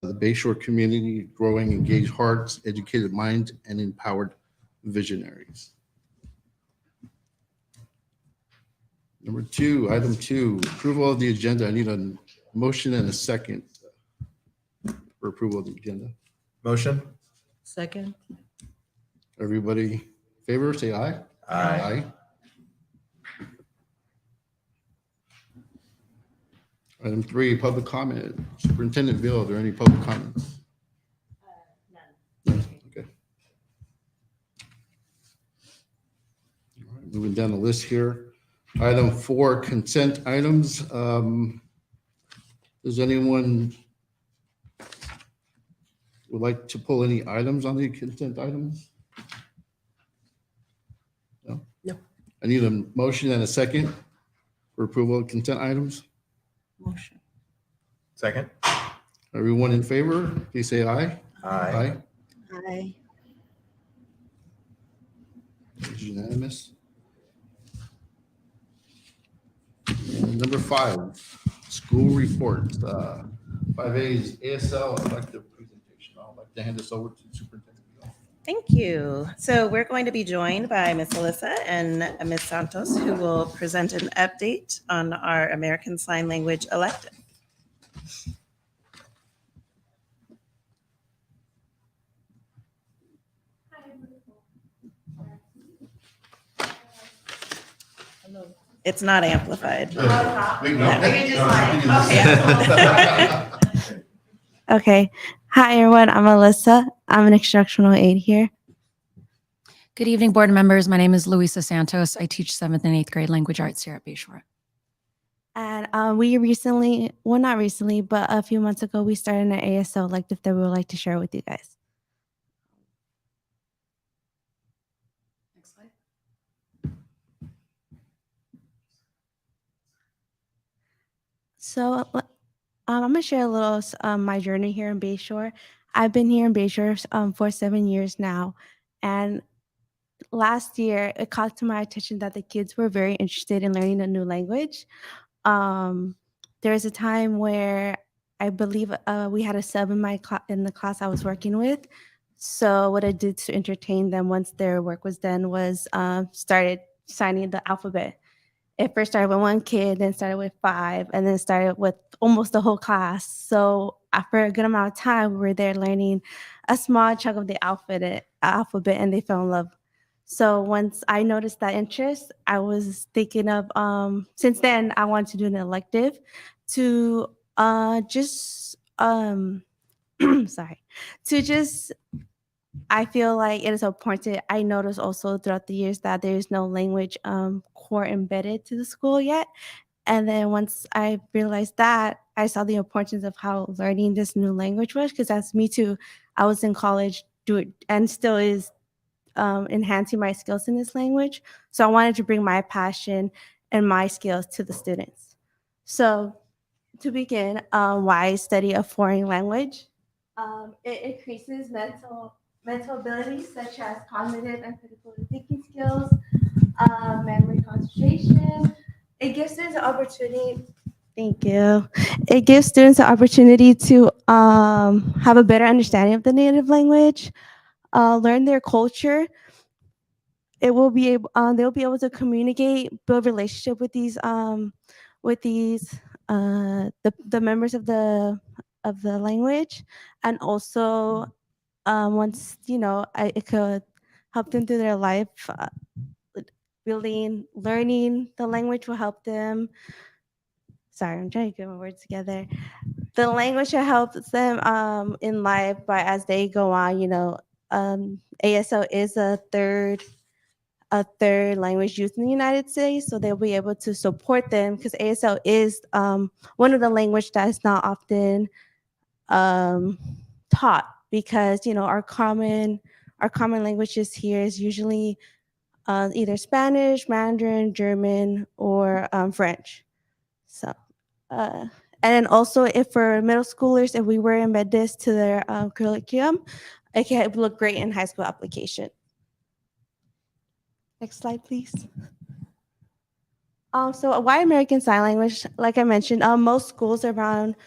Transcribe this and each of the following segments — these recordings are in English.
the Bayshore community, growing engaged hearts, educated minds, and empowered visionaries. Number two, item two, approval of the agenda. I need a motion and a second for approval of the agenda. Motion? Second. Everybody in favor, say aye. Aye. Item three, public comment. Superintendent Ville, are there any public comments? None. Okay. All right, moving down the list here. Item four, consent items. Does anyone would like to pull any items on the consent items? No? No. I need a motion and a second for approval of consent items. Motion. Second? Everyone in favor, please say aye. Aye. Aye. It's unanimous. And number five, school reports. 5A is ASL elective presentation. I'd like to hand this over to Superintendent Ville. Thank you. So we're going to be joined by Ms. Alyssa and Ms. Santos, who will present an update on our American Sign Language elective. It's not amplified. Okay. Hi, everyone. I'm Alyssa. I'm an instructional aide here. Good evening, board members. My name is Luisa Santos. I teach 7th and 8th grade language arts here at Bayshore. And we recently, well, not recently, but a few months ago, we started an ASL elective that we would like to share with you guys. Next slide. So I'm going to share a little my journey here in Bayshore. I've been here in Bayshore for 7 years now. And last year, it caught to my attention that the kids were very interested in learning a new language. There was a time where I believe we had a sub in the class I was working with. So what I did to entertain them once their work was done was started signing the alphabet. It first started with one kid, then started with 5, and then started with almost the whole class. So after a good amount of time, we were there learning a small chunk of the alphabet, and they fell in love. So once I noticed that interest, I was thinking of, since then, I wanted to do an elective to I feel like it is important. I noticed also throughout the years that there is no language core embedded to the school yet. And then once I realized that, I saw the importance of how learning this new language was, because that's me too. I was in college, and still is enhancing my skills in this language. So I wanted to bring my passion and my skills to the students. So to begin, why I study a foreign language? It increases mental abilities such as cognitive and critical thinking skills, memory concentration. It gives students an opportunity. Thank you. It gives students an opportunity to have a better understanding of the native language, learn their culture. It will be able, they'll be able to communicate, build relationship with these the members of the language, and also once it could help them through their life. Really learning the language will help them. Sorry, I'm trying to get my words together. The language will help them in life, but as they go on, ASL is a third language used in the United States, so they'll be able to support them, because ASL is one of the language that is not often taught, because our common languages here is usually either Spanish, Mandarin, German, or French. So, and then also, if for middle schoolers, if we were to embed this to their curriculum, it can look great in high school application. Next slide, please. So why American Sign Language? Like I mentioned, most schools around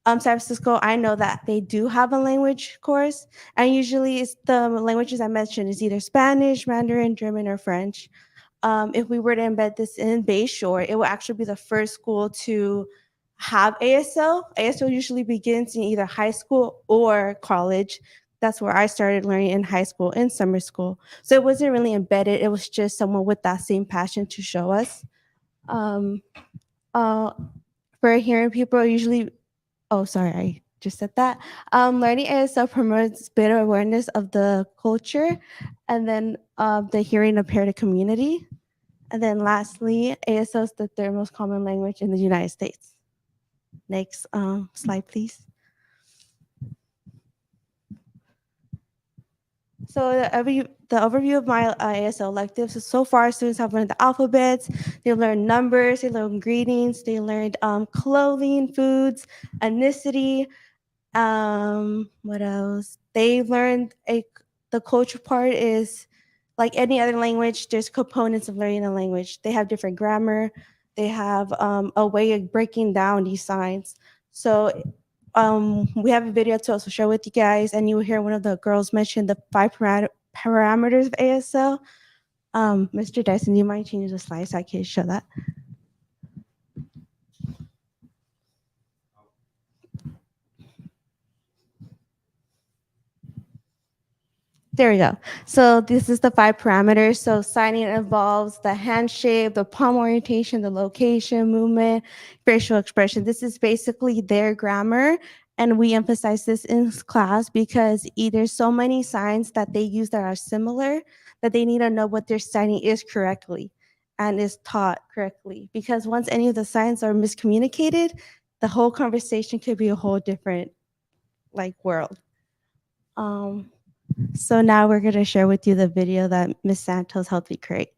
San Francisco, I know that they do have a language course, and usually it's the languages I mentioned is either Spanish, Mandarin, German, or French. If we were to embed this in Bayshore, it will actually be the first school to have ASL. ASL usually begins in either high school or college. That's where I started learning in high school and summer school. So it wasn't really embedded. It was just someone with that same passion to show us. Um, uh, for hearing people, usually, oh, sorry, I just said that. Learning ASL promotes better awareness of the culture and then the hearing impaired community. And then lastly, ASL is the third most common language in the United States. Next slide, please. So the overview of my ASL electives is so far students have learned the alphabets, they learned numbers, they learned greetings, they learned clothing, foods, ethnicity, what else? They learned the culture part is like any other language, there's components of learning a language. They have different grammar, they have a way of breaking down these signs. So we have a video to also share with you guys, and you will hear one of the girls mention the five parameters of ASL. Mr. Dyson, do you mind changing the slide so I can show that? There we go. So this is the five parameters. So signing involves the hand shape, the palm orientation, the location, movement, facial expression. This is basically their grammar. And we emphasize this in class because there's so many signs that they use that are similar that they need to know what their signing is correctly and is taught correctly. Because once any of the signs are miscommunicated, the whole conversation could be a whole different world. So now we're going to share with you the video that Ms. Santos helped me create.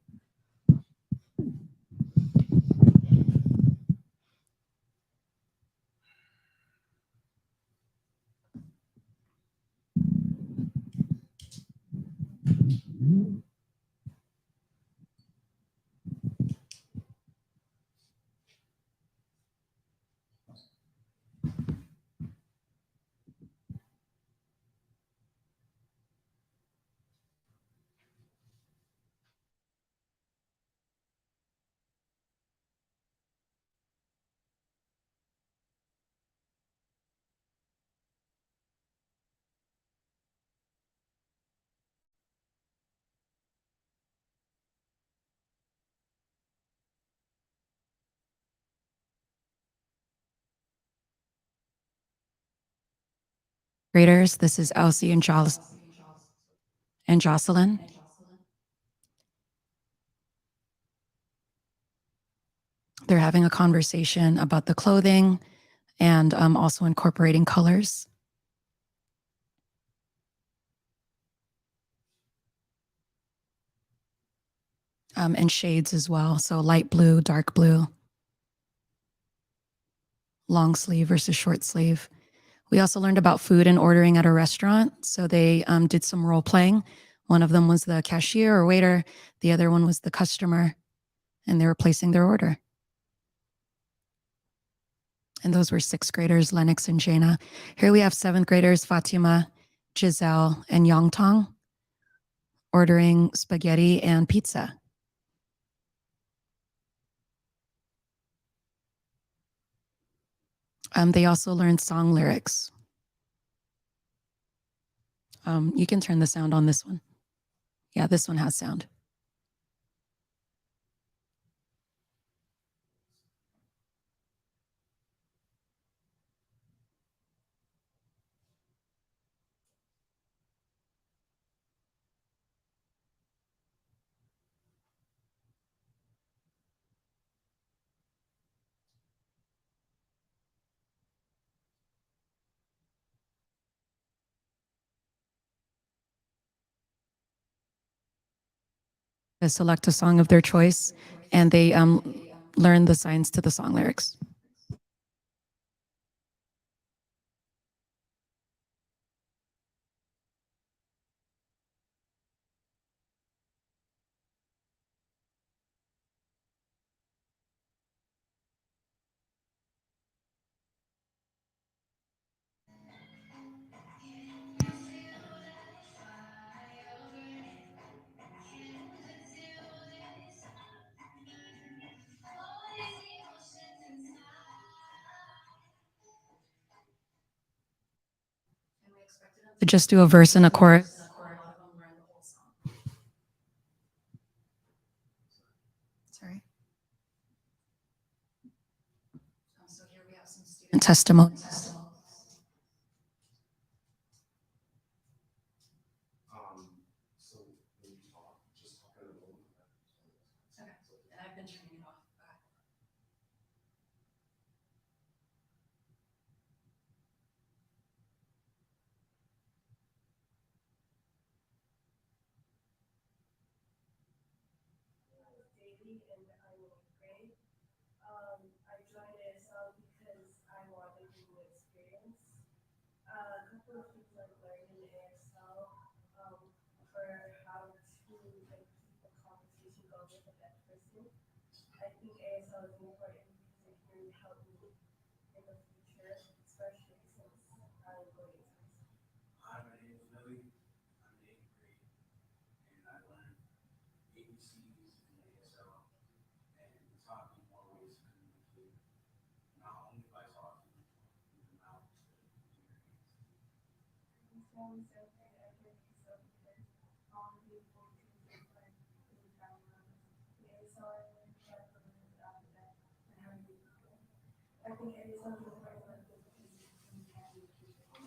Graders, this is Elsie and Jocelyn. They're having a conversation about the clothing and also incorporating colors. And shades as well. So light blue, dark blue, long sleeve versus short sleeve. We also learned about food and ordering at a restaurant. So they did some role playing. One of them was the cashier or waiter. The other one was the customer, and they were placing their order. And those were sixth graders, Lennox and Jaina. Here we have seventh graders, Fatima, Giselle, and Yongtong, ordering spaghetti and pizza. They also learned song lyrics. You can turn the sound on this one. Yeah, this one has sound. They select a song of their choice, and they learn the signs to the song lyrics. Could just do a verse and a chorus. Sorry. So here we have some student testimony. Okay, and I've been turning it off. I joined ASL because I wanted a new experience. A couple of things I've learned in ASL for how to keep a conversation going with a deaf person. I think ASL is important because it can help me in the future, especially since I'm going to. Hi, my name is Billy. I'm in 8th grade, and I learned ABCs in ASL, and it taught me more ways to communicate, not only by talking, but with the mouth. My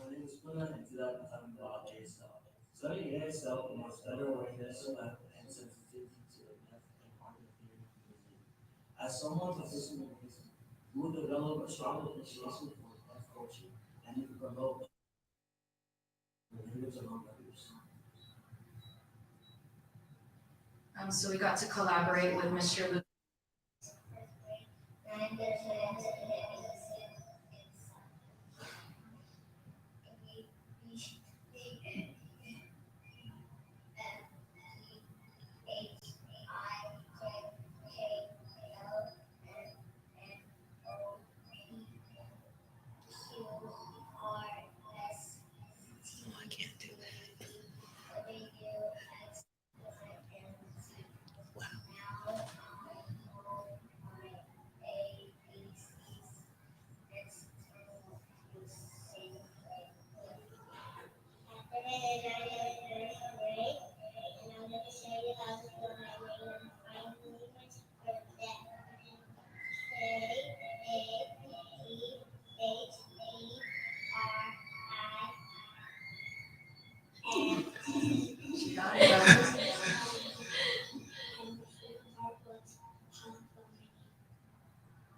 name is Kuna, and today I'm talking about ASL. Studying ASL promotes better awareness and sensitivity to the deaf and hard of hearing community. As someone with disabilities, you will develop a strong appreciation for deaf culture and you can promote the language among others. So we got to collaborate with Mr. Luke.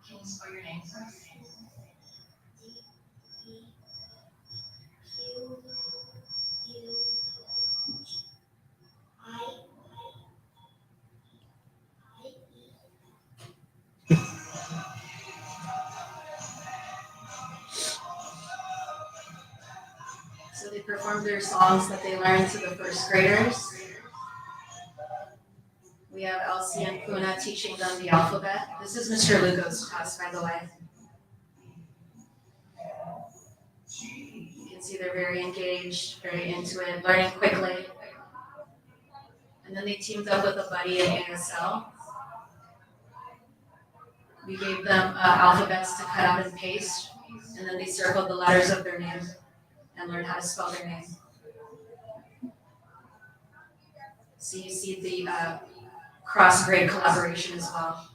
Can you spell your name first? So they performed their songs that they learned to the first graders. We have Elsie and Puna teaching them the alphabet. This is Mr. Lugo's class, by the way. You can see they're very engaged, very into it, learning quickly. And then they teamed up with a buddy in ASL. We gave them alphabets to cut out and paste, and then they circled the letters of their name and learned how to spell their name. So you see the cross-grade collaboration as well.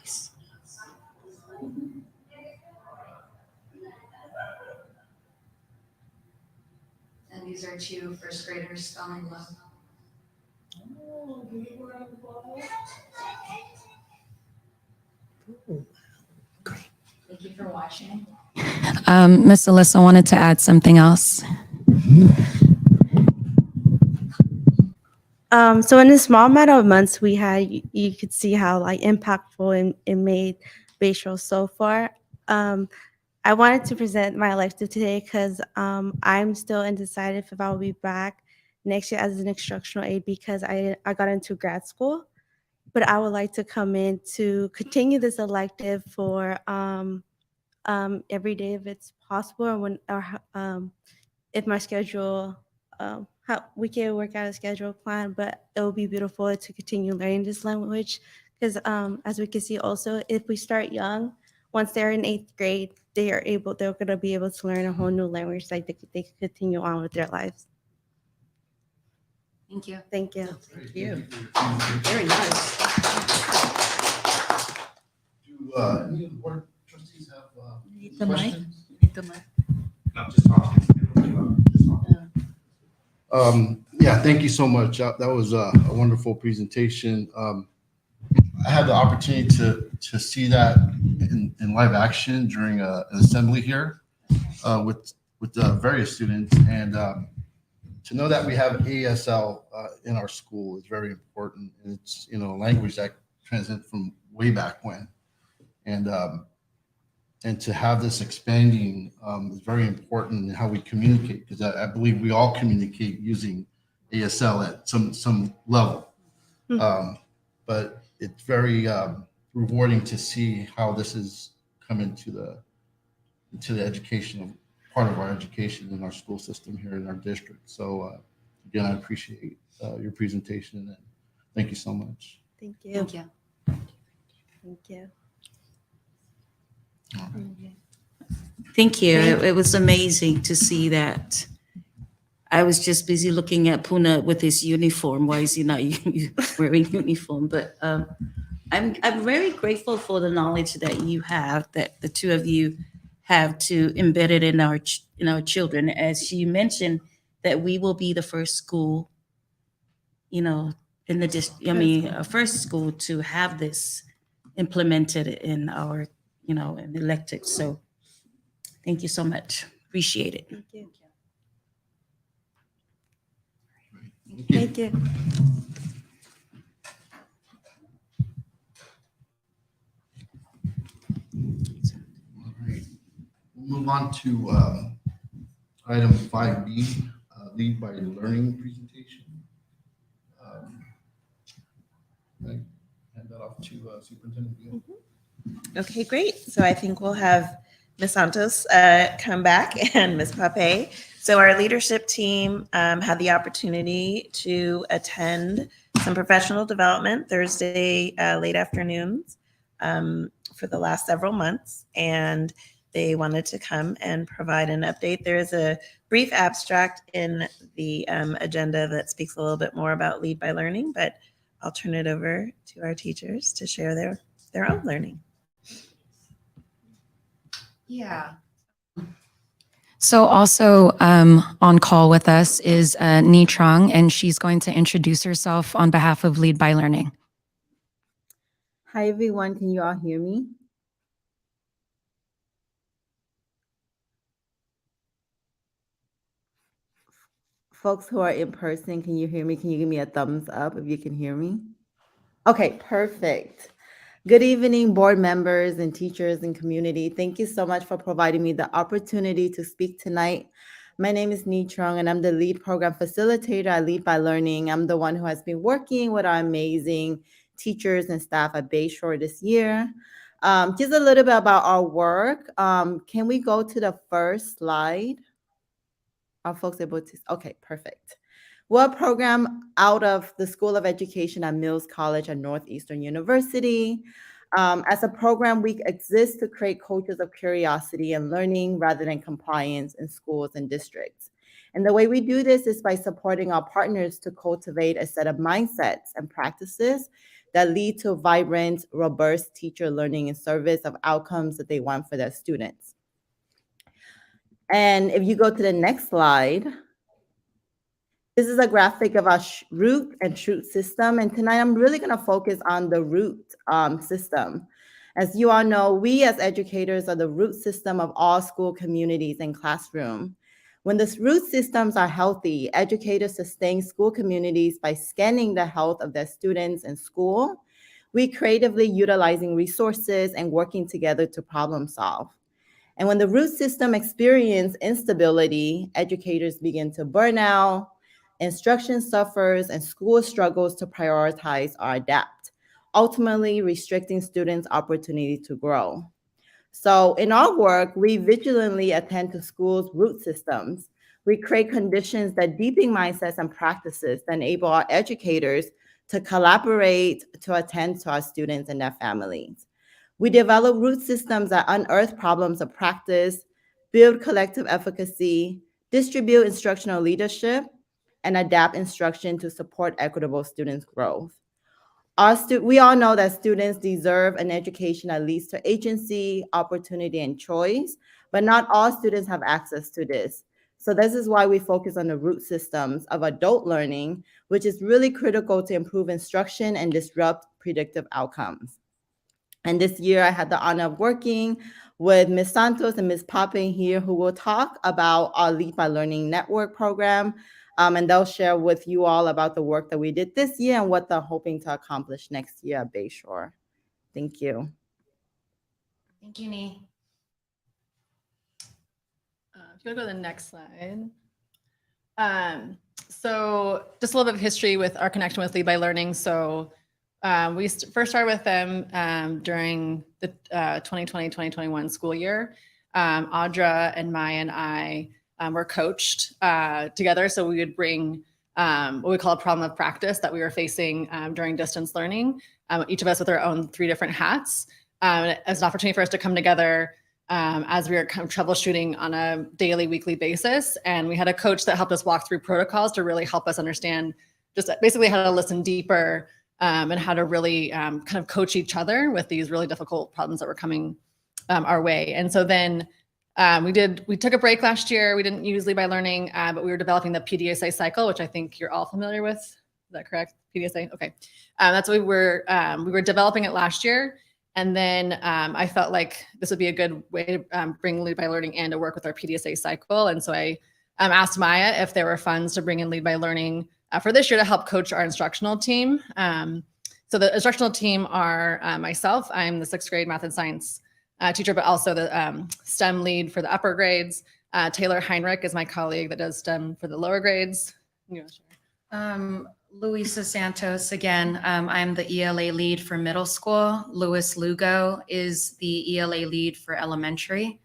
Nice. And these are two first graders spelling love. Thank you for watching. Miss Alyssa wanted to add something else. So in a small matter of months, we had you could see how like impactful it made Bayshore so far. I wanted to present my elective today because I'm still undecided if I'll be back next year as an instructional aide because I got into grad school, but I would like to come in to continue this elective for every day if it's possible, if my schedule, how we can work out a schedule plan, but it will be beautiful to continue learning this language because as we can see also, if we start young, once they're in 8th grade, they're going to be able to learn a whole new language, like they can continue on with their lives. Thank you. Thank you. Thank you. Very Very nice. Do any of the board trustees have Need the mic? questions? Need the mic? Yeah, thank you so much. That was a wonderful presentation. I had the opportunity to see that in live action during an assembly here with various students, and to know that we have ASL in our school is very important. And it's a language that transcends from way back when, and to have this expanding is very important in how we communicate, because I believe we all communicate using ASL at some level. But it's very rewarding to see how this has come into the educational part of our education in our school system here in our district. So again, I appreciate your presentation, and thank you so much. Thank you. Thank you. Thank you. Thank you. It was amazing to see that. I was just busy looking at Puna with his uniform. Why is he not wearing uniform? But I'm very grateful for the knowledge that you have, that the two of you have, to embed it in our children. As you mentioned, that we will be the first school, in the first school to have this implemented in our, in electives. So thank you so much. Appreciate it. Thank you. Thank you. Thank you. All right. We'll move on to item 5B, lead by learning presentation. Can I hand that off to Superintendent Beal? Okay, great. So I think we'll have Ms. Santos come back and Ms. Pape. So our leadership team had the opportunity to attend some professional development Thursday late afternoons for the last several months, and they wanted to come and provide an update. There is a brief abstract in the agenda that speaks a little bit more about Lead by Learning, but I'll turn it over to our teachers to share their own learning. Yeah. So also on call with us is Ni Trong, and she's going to introduce herself on behalf of Lead by Learning. Hi, everyone. Can you all hear me? Folks who are in person, can you hear me? Can you give me a thumbs up if you can hear me? Okay, perfect. Good evening, board members and teachers and community. Thank you so much for providing me the opportunity to speak tonight. My name is Ni Trong, and I'm the lead program facilitator at Lead by Learning. I'm the one who has been working with our amazing teachers and staff at Bayshore this year. Just a little bit about our work. Can we go to the first slide? Are folks able to? Okay, perfect. We're a program out of the School of Education at Mills College at Northeastern University. As a program, we exist to create cultures of curiosity and learning rather than compliance in schools and districts. And the way we do this is by supporting our partners to cultivate a set of mindsets and practices that lead to vibrant, robust teacher learning and service of outcomes that they want for their students. And if you go to the next slide, this is a graphic of our root and shoot system. And tonight I'm really going to focus on the root system. As you all know, we as educators are the root system of all school communities and classroom. When the root systems are healthy, educators sustain school communities by scanning the health of their students in school. We creatively utilizing resources and working together to problem solve. And when the root system experience instability, educators begin to burn out, instruction suffers, and school struggles to prioritize or adapt, ultimately restricting students' opportunity to grow. So in our work, we vigilantly attend to schools' root systems. We create conditions that deepen mindsets and practices that enable our educators to collaborate, to attend to our students and their families. We develop root systems that unearth problems of practice, build collective efficacy, distribute instructional leadership, and adapt instruction to support equitable students' growth. We all know that students deserve an education that leads to agency, opportunity, and choice, but not all students have access to this. So this is why we focus on the root systems of adult learning, which is really critical to improve instruction and disrupt predictive outcomes. And this year I had the honor of working with Ms. Santos and Ms. Poppin here, who will talk about our Lead by Learning Network program. And they'll share with you all about the work that we did this year and what they're hoping to accomplish next year at Bayshore. Thank you. Thank you, Nee. If you want to go to the next slide. So just a little bit of history with our connection with Lead by Learning. So we first started with them during the 2020-2021 school year. Audra and Maya and I were coached together. So we would bring what we call a problem of practice that we were facing during distance learning, each of us with our own 3 different hats, as an opportunity for us to come together as we were kind of troubleshooting on a daily, weekly basis. And we had a coach that helped us walk through protocols to really help us understand just basically how to listen deeper and how to really kind of coach each other with these really difficult problems that were coming our way. And so then we took a break last year. We didn't use Lead by Learning, but we were developing the PDSA cycle, which I think you're all familiar with. Is that correct? PDSA? Okay. That's what we were developing it last year. And then I felt like this would be a good way to bring Lead by Learning and to work with our PDSA cycle. And so I asked Maya if there were funds to bring in Lead by Learning for this year to help coach our instructional team. So the instructional team are myself. I'm the 6th grade math and science teacher, but also the STEM lead for the upper grades. Taylor Heinrich is my colleague that does STEM for the lower grades. Luisa Santos again. I'm the ELA lead for middle school. Louis Lugo is the ELA lead for elementary.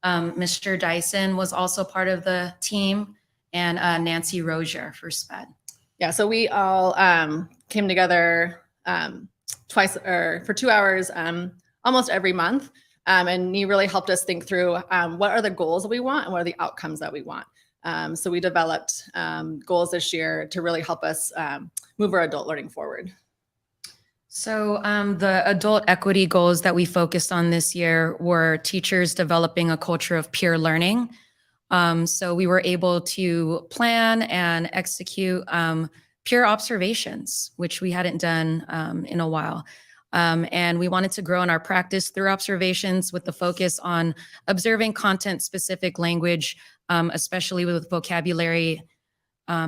Mr. Dyson was also part of the team, and Nancy Rozier for SPED. Yeah, so we all came together twice or for 2 hours almost every month. And he really helped us think through what are the goals that we want and what are the outcomes that we want. So we developed goals this year to really help us move our adult learning forward. So the adult equity goals that we focused on this year were teachers developing a culture of peer learning. So we were able to plan and execute peer observations, which we hadn't done in a while. And we wanted to grow in our practice through observations with the focus on observing content-specific language, especially with vocabulary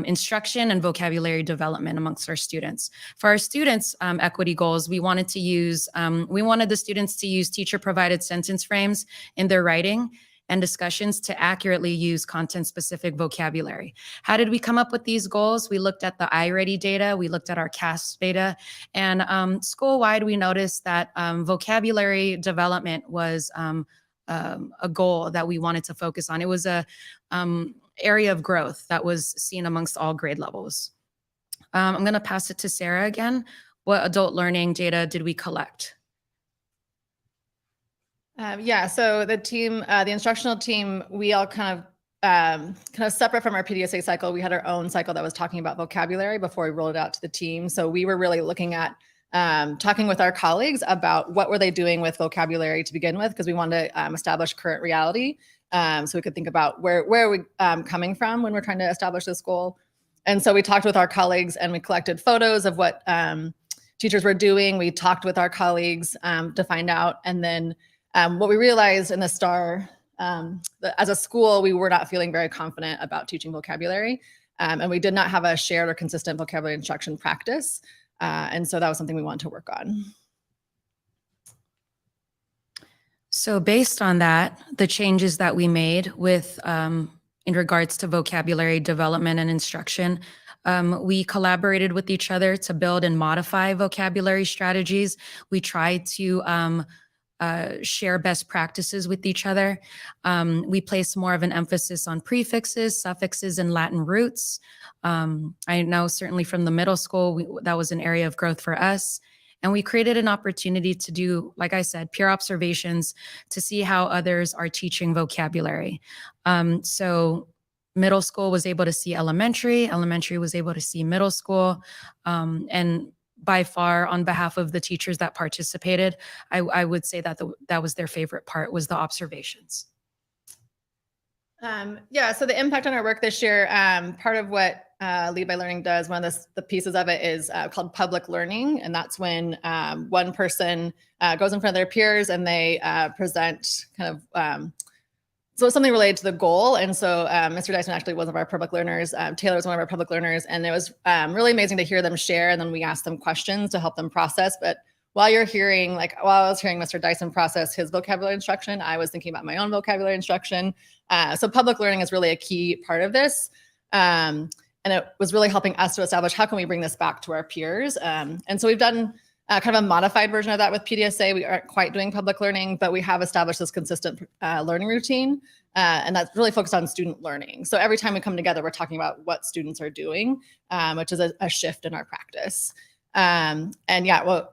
instruction and vocabulary development amongst our students. For our students' equity goals, we wanted the students to use teacher-provided sentence frames in their writing and discussions to accurately use content-specific vocabulary. How did we come up with these goals? We looked at the iReady data, we looked at our CAST data, and school-wide we noticed that vocabulary development was a goal that we wanted to focus on. It was a area of growth that was seen amongst all grade levels. I'm gonna pass it to Sarah again. What adult learning data did we collect? Yeah, so the team, the instructional team, we all kind of separate from our PDSA cycle. We had our own cycle that was talking about vocabulary before we rolled it out to the team. So we were really looking at talking with our colleagues about what were they doing with vocabulary to begin with, because we wanted to establish current reality. So we could think about where are we coming from when we're trying to establish this goal. And so we talked with our colleagues and we collected photos of what teachers were doing. We talked with our colleagues to find out. And then what we realized in the STAR, as a school, we were not feeling very confident about teaching vocabulary. And we did not have a shared or consistent vocabulary instruction practice. And so that was something we wanted to work on. So based on that, the changes that we made with in regards to vocabulary development and instruction, we collaborated with each other to build and modify vocabulary strategies. We tried to share best practices with each other. We placed more of an emphasis on prefixes, suffixes, and Latin roots. I know certainly from the middle school, that was an area of growth for us. And we created an opportunity to do, like I said, peer observations to see how others are teaching vocabulary. So middle school was able to see elementary was able to see middle school. And by far, on behalf of the teachers that participated, I would say that that was their favorite part, was the observations. Yeah, so the impact on our work this year, part of what Lead by Learning does, one of the pieces of it is called public learning. And that's when one person goes in front of their peers and they present kind of, so something related to the goal. And so Mr. Dyson actually was one of our public learners. Taylor was one of our public learners. And it was really amazing to hear them share. And then we asked them questions to help them process. But while I was hearing Mr. Dyson process his vocabulary instruction, I was thinking about my own vocabulary instruction. So public learning is really a key part of this. And it was really helping us to establish how can we bring this back to our peers. And so we've done kind of a modified version of that with PDSA. We aren't quite doing public learning, but we have established this consistent learning routine. And that's really focused on student learning. So every time we come together, we're talking about what students are doing, which is a shift in our practice. And yeah, well,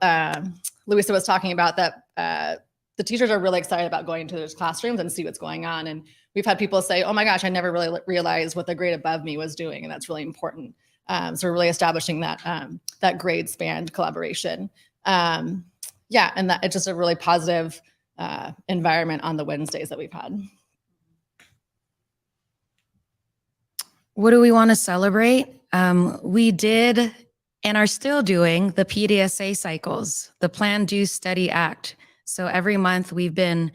Louisa was talking about that the teachers are really excited about going into those classrooms and see what's going on. And we've had people say, oh my gosh, I never really realized what the grade above me was doing. And that's really important. So we're really establishing that grade spanned collaboration. Yeah, and that it's just a really positive environment on the Wednesdays that we've had. What do we want to celebrate? We did and are still doing the PDSA cycles, the Plan, Do, Study, Act. So every month we've been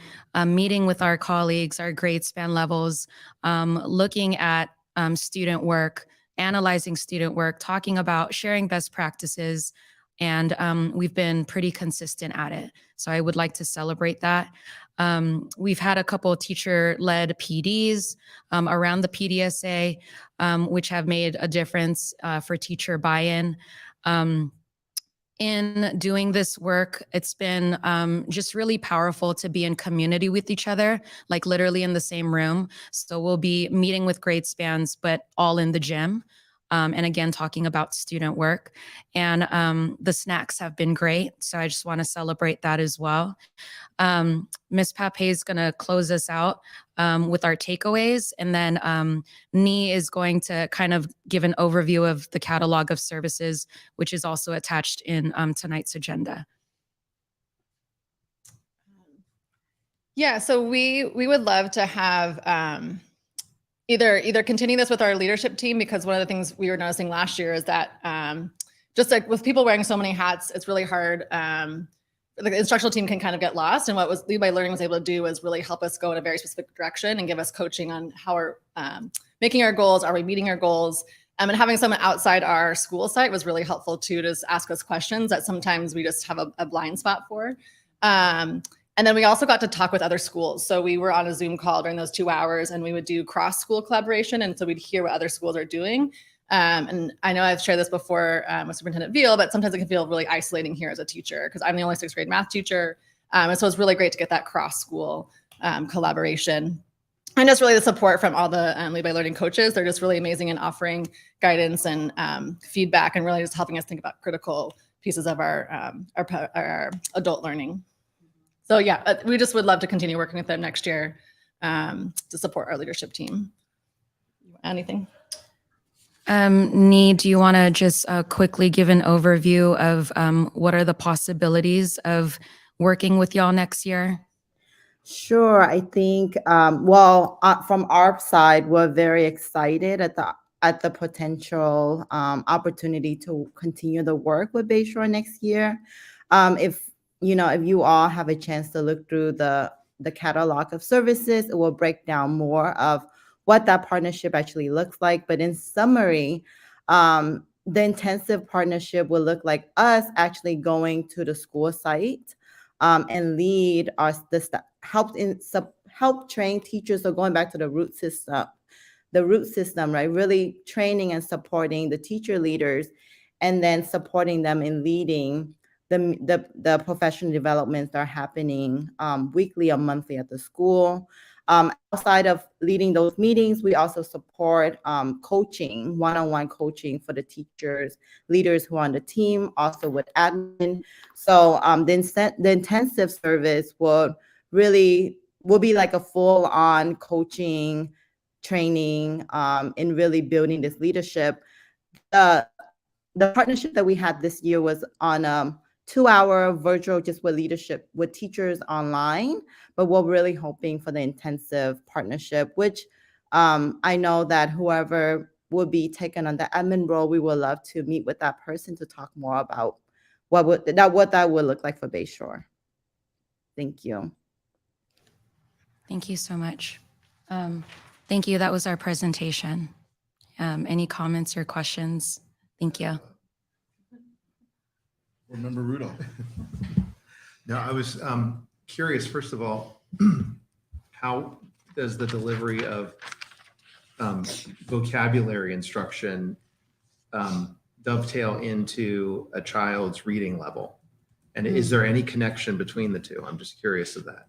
meeting with our colleagues, our grade span levels, looking at student work, analyzing student work, talking about sharing best practices, and we've been pretty consistent at it. So I would like to celebrate that. We've had a couple teacher-led PDs around the PDSA, which have made a difference for teacher buy-in. In doing this work, it's been just really powerful to be in community with each other, like literally in the same room. So we'll be meeting with grade spans, but all in the gym. And again, talking about student work. And the snacks have been great. So I just want to celebrate that as well. Ms. Pape is going to close us out with our takeaways. And then Nee is going to kind of give an overview of the catalog of services, which is also attached in tonight's agenda. Yeah, so we would love to have either continue this with our leadership team, because one of the things we were noticing last year is that just like with people wearing so many hats, it's really hard. The instructional team can kind of get lost. And what Lead by Learning was able to do was really help us go in a very specific direction and give us coaching on how we're making our goals. Are we meeting our goals? And having someone outside our school site was really helpful too, to just ask us questions that sometimes we just have a blind spot for. And then we also got to talk with other schools. So we were on a Zoom call during those 2 hours, and we would do cross-school collaboration. And so we'd hear what other schools are doing. And I know I've shared this before with Superintendent Veal, but sometimes it can feel really isolating here as a teacher, because I'm the only 6th grade math teacher. And so it's really great to get that cross-school collaboration. And just really the support from all the Lead by Learning coaches. They're just really amazing in offering guidance and feedback, and really just helping us think about critical pieces of our adult learning. So yeah, we just would love to continue working with them next year to support our leadership team. Anything? Nee, do you want to just quickly give an overview of what are the possibilities of working with y'all next year? Sure. I think, from our side, we're very excited at the potential opportunity to continue the work with Bayshore next year. If you all have a chance to look through the catalog of services, it will break down more of what that partnership actually looks like. But in summary, the intensive partnership will look like us actually going to the school site and lead help train teachers. So going back to the root system, right? Really training and supporting the teacher leaders, and then supporting them in leading the professional developments that are happening weekly or monthly at the school. Outside of leading those meetings, we also support coaching, one-on-one coaching for the teachers, leaders who are on the team, also with admin. So the intensive service will be like a full-on coaching, training, and really building this leadership. The partnership that we had this year was on 2-hour virtual just with leadership with teachers online, but we're really hoping for the intensive partnership, which I know that whoever will be taken on the admin role, we would love to meet with that person to talk more about what that would look like for Bayshore. Thank you. Thank you so much. Thank you. That was our presentation. Any comments or questions? Thank you. Board Member Rudo. No, I was curious, first of all, how does the delivery of vocabulary instruction dovetail into a child's reading level? And is there any connection between the two? I'm just curious of that.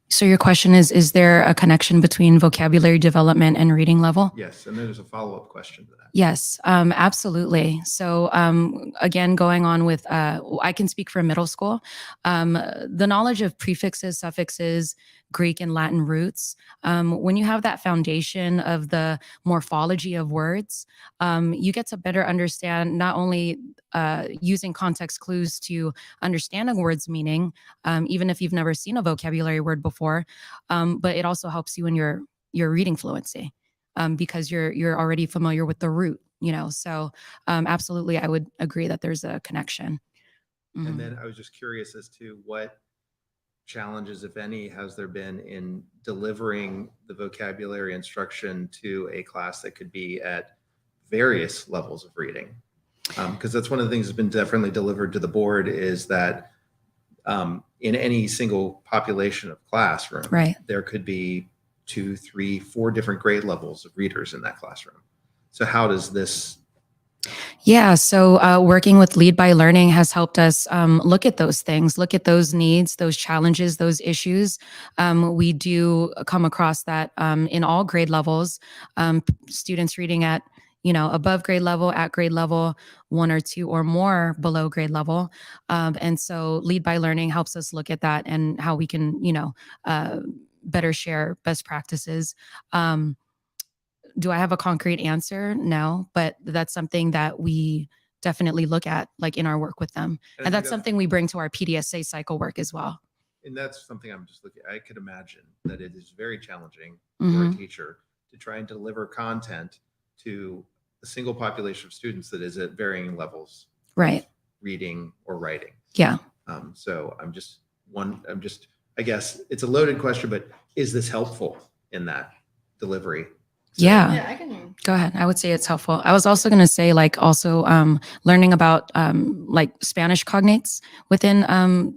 So your question is there a connection between vocabulary development and reading level? Yes, and there's a follow-up question to that. Yes, absolutely. So again, going on with, I can speak for middle school. The knowledge of prefixes, suffixes, Greek and Latin roots, when you have that foundation of the morphology of words, you get to better understand not only using context clues to understand a word's meaning, even if you've never seen a vocabulary word before, but it also helps you in your reading fluency. Because you're already familiar with the root, so absolutely, I would agree that there's a connection. Mm-hmm. And then I was just curious as to what challenges, if any, has there been in delivering the vocabulary instruction to a class that could be at various levels of reading? Because that's one of the things that's been definitely delivered to the board is that in any single population of classroom, right, there could be 2, 3, 4 different grade levels of readers in that classroom. So how does this? Yeah, so working with Lead by Learning has helped us look at those things, look at those needs, those challenges, those issues. We do come across that in all grade levels, students reading at above grade level, at grade level, 1 or 2 or more below grade level. And so Lead by Learning helps us look at that and how we can, better share best practices. Do I have a concrete answer? No, but that's something that we definitely look at like in our work with them. And that's something we bring to our PDSA cycle work as well. And that's something I'm just looking, I could imagine that it is very challenging Mm-hmm. for a teacher to try and deliver content to a single population of students that is at varying levels. Right. Of reading or writing. Yeah. So I guess it's a loaded question, but is this helpful in that delivery? Yeah. Yeah, I can. Go ahead. I would say it's helpful. I was also going to say learning about Spanish cognates within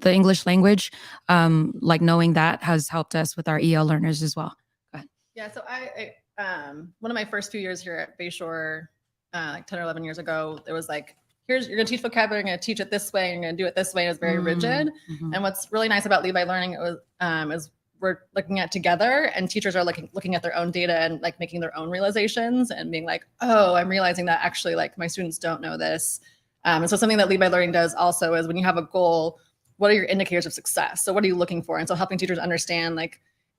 the English language, knowing that has helped us with our EL learners as well. Go ahead. Yeah, so I one of my first few years here at Bayshore, 10 or 11 years ago, there was you're going to teach vocabulary, you're going to teach it this way, and you're going to do it this way. It was very rigid. Mm-hmm. And what's really nice about Lead by Learning is we're looking at together, and teachers are looking at their own data and making their own realizations and being like, oh, I'm realizing that actually my students don't know this. And so something that Lead by Learning does also is when you have a goal, what are your indicators of success? So what are you looking for? And so helping teachers understand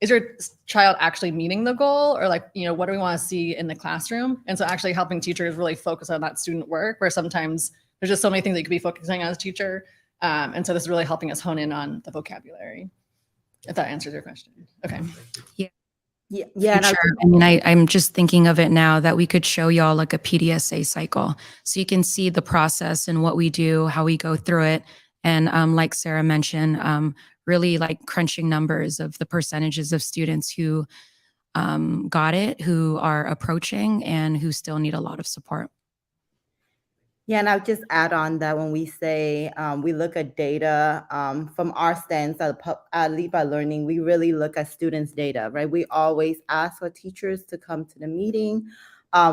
is your child actually meeting the goal, or what do we want to see in the classroom? And so actually helping teachers really focus on that student work, where sometimes there's just so many things that you could be focusing on as a teacher. And so this is really helping us hone in on the vocabulary, if that answers your question. Okay. Yeah. Sure. I mean, I'm just thinking of it now that we could show y'all a PDSA cycle. So you can see the process and what we do, how we go through it. And like Sarah mentioned, really crunching numbers of the percentages of students who got it, who are approaching, and who still need a lot of support. Yeah, and I'll just add on that when we say we look at data from our stance at Lead by Learning, we really look at students' data, right? We always ask our teachers to come to the meeting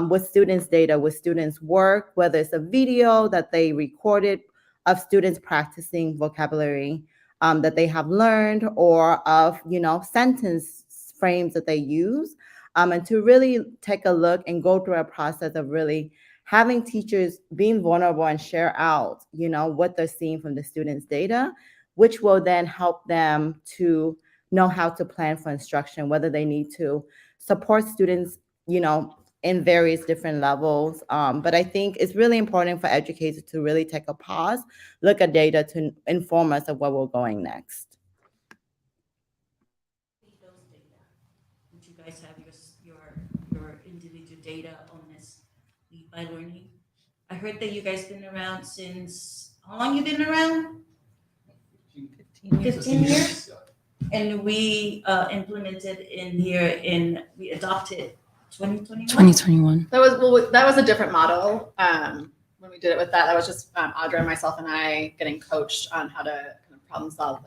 with students' data, with students' work, whether it's a video that they recorded of students practicing vocabulary. that they have learned, or of, sentence frames that they use, and to really take a look and go through a process of really having teachers being vulnerable and share out, what they're seeing from the students' data, which will then help them to know how to plan for instruction, whether they need to support students, in various different levels. But I think it's really important for educators to really take a pause, look at data to inform us of where we're going next. Would you guys have your individual data on this Lead by Learning? I heard that you guys been around since, how long you been around? 15 years? And we implemented in here we adopted 2021? 2021. That was a different model. When we did it with that was just Audra, myself, and I getting coached on how to kind of problem solve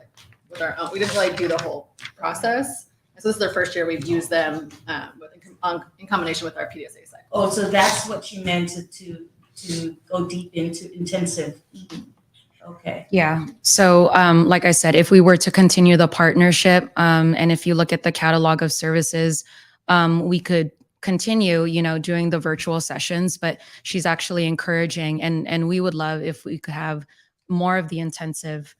with our own. We didn't really do the whole process. So this is their first year we've used them in combination with our PDSA cycle. Oh, so that's what you meant to go deep into intensive. Okay. Yeah. So, like I said, if we were to continue the partnership, and if you look at the catalog of services, we could continue, doing the virtual sessions, but she's actually encouraging, and we would love if we could have more of the intensive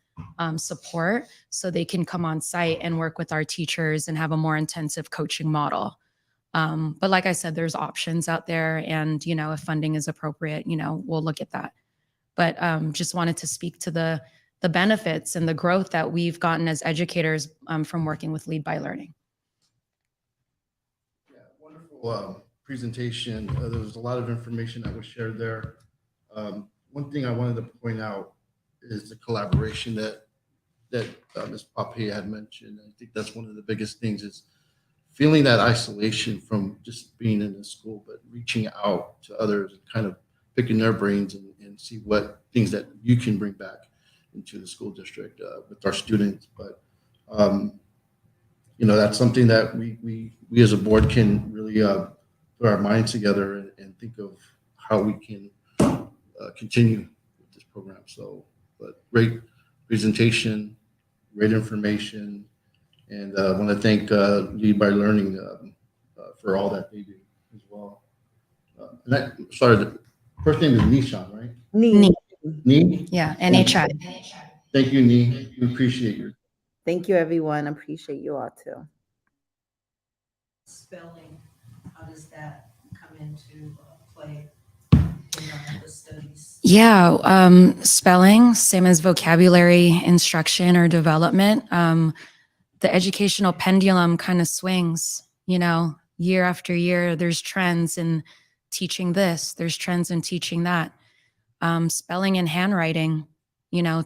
support so they can come on site and work with our teachers and have a more intensive coaching model. But like I said, there's options out there, and, if funding is appropriate, we'll look at that. But just wanted to speak to the benefits and the growth that we've gotten as educators from working with Lead by Learning. Yeah, wonderful presentation. There was a lot of information that was shared there. One thing I wanted to point out is the collaboration that Ms. Pape had mentioned. I think that's one of the biggest things, is feeling that isolation from just being in the school, but reaching out to others and kind of picking their brains and see what things that you can bring back into the school district with our students. But that's something that we as a board can really put our minds together and think of how we can continue with this program. So, but great presentation, great information, and I want to thank Lead by Learning for all that they do as well. The first name is Nishan, right? Nee. Nee? Yeah, NHI. Thank you, Nee. We appreciate you. Thank you, everyone. Appreciate you all too. Spelling, how does that come into play in the studies? Yeah, spelling, same as vocabulary instruction or development. The educational pendulum kind of swings, year after year. There's trends in teaching this, there's trends in teaching that. Spelling and handwriting,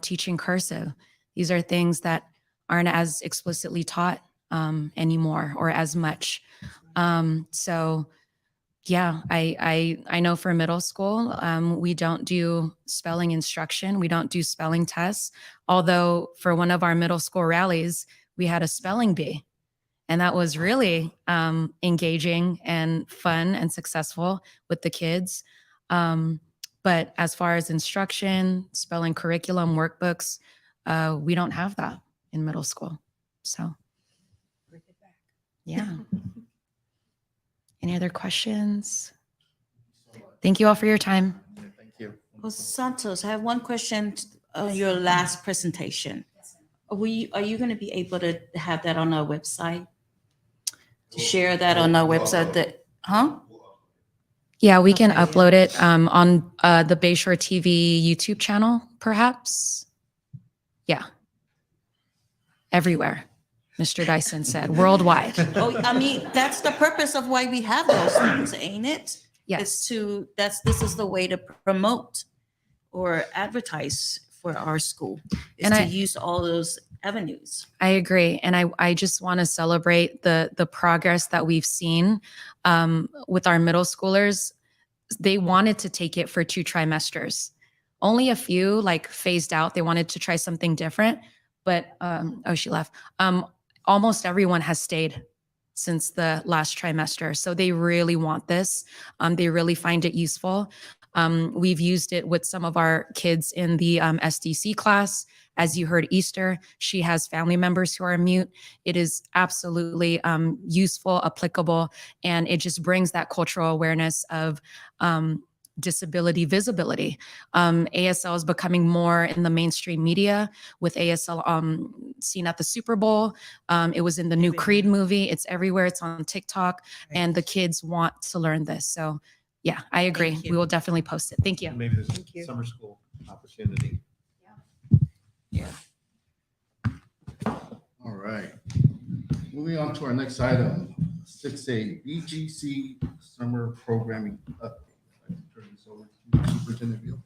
teaching cursive. These are things that aren't as explicitly taught anymore, or as much. So yeah, I know for middle school, we don't do spelling instruction. We don't do spelling tests. Although for one of our middle school rallies, we had a spelling bee. And that was really engaging and fun and successful with the kids. But as far as instruction, spelling curriculum, workbooks, we don't have that in middle school. So, yeah. Any other questions? Thank you all for your time. Thank you. Well, Santos, I have one question on your last presentation. Are you going to be able to have that on our website? To share that on our website? Yeah, we can Okay. upload it on the Bayshore TV YouTube channel, perhaps. Yeah. Everywhere, Mr. Dyson said, worldwide. Oh, I mean, that's the purpose of why we have those things, ain't it? Yes. This is the way to promote or advertise for our school, is And to I- use all those avenues. I agree. And I just want to celebrate the progress that we've seen with our middle schoolers. They wanted to take it for 2 trimesters. Only a few phased out. They wanted to try something different, but she left. Almost everyone has stayed since the last trimester. So they really want this. They really find it useful. We've used it with some of our kids in the SDC class. As you heard, Easter, she has family members who are mute. It is absolutely useful, applicable, and it just brings that cultural awareness of disability visibility. ASL is becoming more in the mainstream media with ASL seen at the Super Bowl. It was in the new Creed movie. It's everywhere. It's on TikTok, and the kids want to learn this. So yeah, I agree. Thank you. We will definitely post it. Thank you. Maybe there's Thank you. a summer school opportunity. All right. Moving on to our next item, 6A, BGC Summer Programming Update. I'd like to turn this over to Superintendent Beal.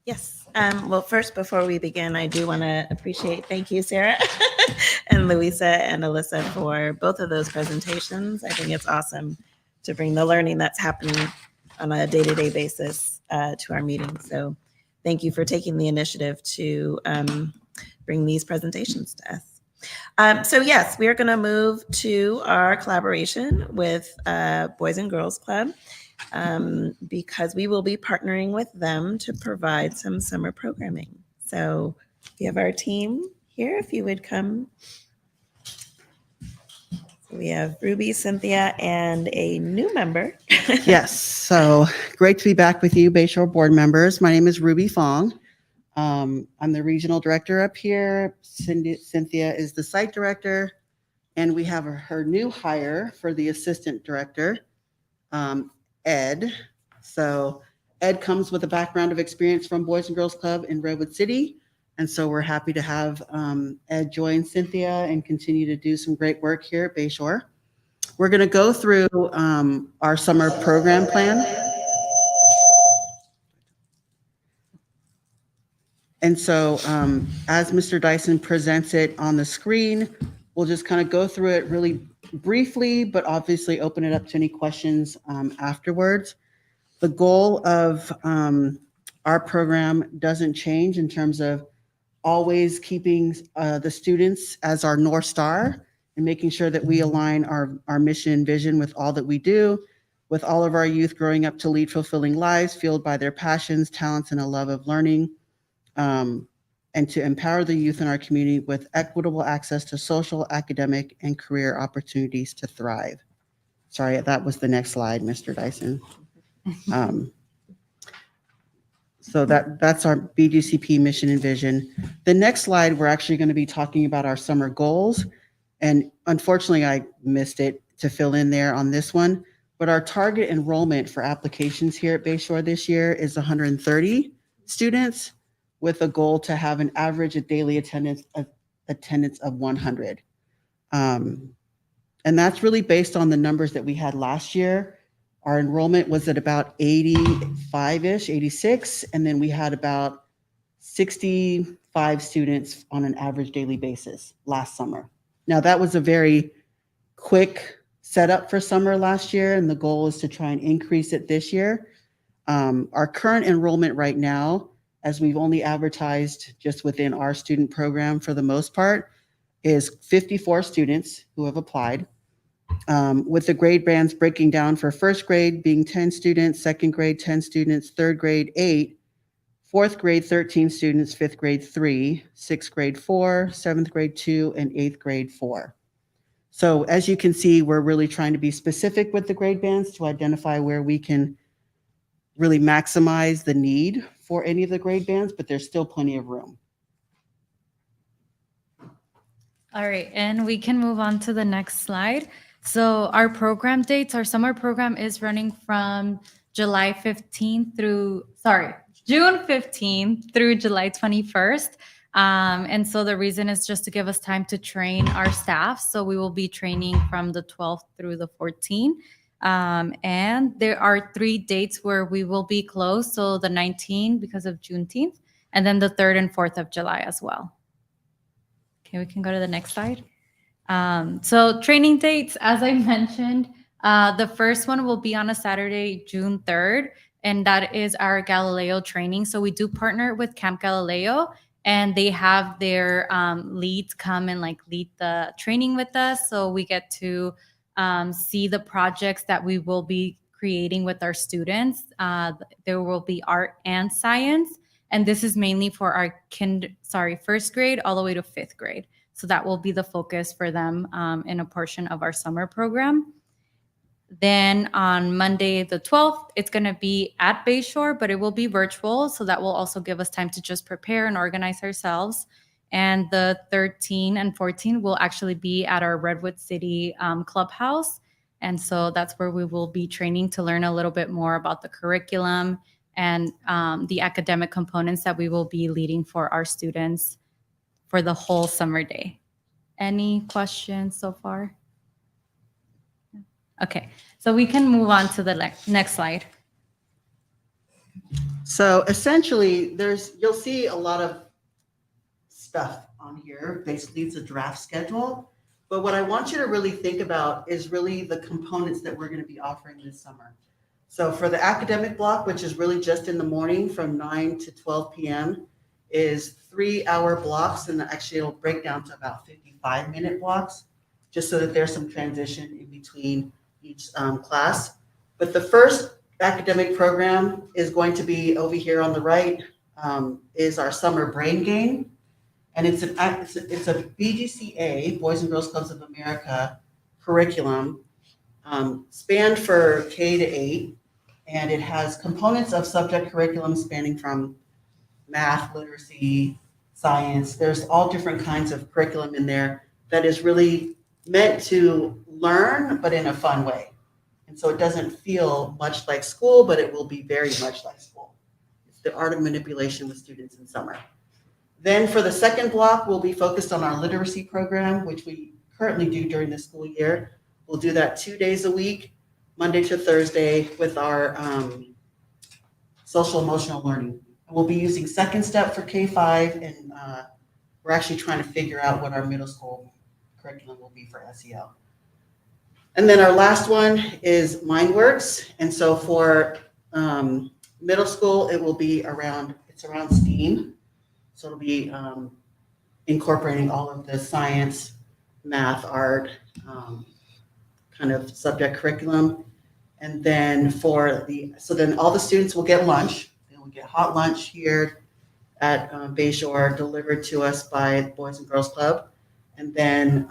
Yes. Well, first, before we begin, I do want to thank you, Sarah and Louisa and Alyssa for both of those presentations. I think it's awesome to bring the learning that's happening on a day-to-day basis to our meetings. So thank you for taking the initiative to bring these presentations to us. So yes, we are going to move to our collaboration with Boys and Girls Club because we will be partnering with them to provide some summer programming. So we have our team here, if you would come. So we have Ruby, Cynthia, and a new member. Yes, so great to be back with you, Bayshore board members. My name is Ruby Fong. I'm the regional director up here. Cynthia is the site director, and we have her new hire for the assistant director, Ed. So Ed comes with a background of experience from Boys and Girls Club in Redwood City, and so we're happy to have Ed join Cynthia and continue to do some great work here at Bayshore. We're going to go through our summer program plan. And so as Mr. Dyson presents it on the screen, we'll just kind of go through it really briefly, but obviously open it up to any questions afterwards. The goal of our program doesn't change in terms of always keeping the students as our North Star and making sure that we align our mission and vision with all that we do, with all of our youth growing up to lead fulfilling lives fueled by their passions, talents, and a love of learning. And to empower the youth in our community with equitable access to social, academic, and career opportunities to thrive. Sorry, that was the next slide, Mr. Dyson. So that's our BGCP mission and vision. The next slide, we're actually going to be talking about our summer goals. And unfortunately, I missed it to fill in there on this one. But our target enrollment for applications here at Bayshore this year is 130 students, with a goal to have an average of daily attendance of 100. And that's really based on the numbers that we had last year. Our enrollment was at about 85-ish, 86, and then we had about 65 students on an average daily basis last summer. Now that was a very quick setup for summer last year, and the goal is to try and increase it this year. Our current enrollment right now, as we've only advertised just within our student program for the most part, is 54 students who have applied, with the grade bands breaking down for first grade being 10 students, second grade 10 students, third grade 8, fourth grade 13 students, fifth grade 3, sixth grade 4, seventh grade 2, and eighth grade 4. So as you can see, we're really trying to be specific with the grade bands to identify where we can really maximize the need for any of the grade bands, but there's still plenty of room. All right, and we can move on to the next slide. So our program dates, our summer program is running from June 15th through July 21st. And so the reason is just to give us time to train our staff. So we will be training from the 12th through the 14th. And there are 3 dates where we will be closed. So the 19th because of Juneteenth, and then the 3rd and 4th of July as well. Okay, we can go to the next slide. So training dates, as I mentioned, the first one will be on a Saturday, June 3rd, and that is our Galileo training. So we do partner with Camp Galileo, and they have their leads come and lead the training with us. So we get to see the projects that we will be creating with our students. There will be art and science, and this is mainly for our first grade all the way to fifth grade. So that will be the focus for them in a portion of our summer program. Then on Monday, the 12th, it's going to be at Bayshore, but it will be virtual. So that will also give us time to just prepare and organize ourselves. And the 13 and 14 will actually be at our Redwood City clubhouse. And so that's where we will be training to learn a little bit more about the curriculum and the academic components that we will be leading for our students for the whole summer day. Any questions so far? Okay, so we can move on to the next slide. So essentially, you'll see a lot of stuff on here. Basically, it's a draft schedule. But what I want you to really think about is really the components that we're going to be offering this summer. So for the academic block, which is really just in the morning from 9 to 12 p.m., is 3-hour blocks, and actually it'll break down to about 55-minute blocks, just so that there's some transition in between each class. But the first academic program is going to be over here on the right, is our summer brain game. And it's a BGCA, Boys and Girls Clubs of America curriculum, spanned for K to 8. And it has components of subject curriculum spanning from math, literacy, science. There's all different kinds of curriculum in there that is really meant to learn, but in a fun way. And so it doesn't feel much like school, but it will be very much like school. It's the art of manipulation with students in summer. Then for the second block, we'll be focused on our literacy program, which we currently do during the school year. We'll do that 2 days a week, Monday to Thursday, with our social emotional learning. And we'll be using Second Step for K-5, and we're actually trying to figure out what our middle school curriculum will be for SEL. And then our last one is MindWorks. And so for middle school, it will be around STEAM. So it'll be incorporating all of the science, math, art, kind of subject curriculum. And then then all the students will get lunch. They will get hot lunch here at Bayshore, delivered to us by the Boys and Girls Club. And then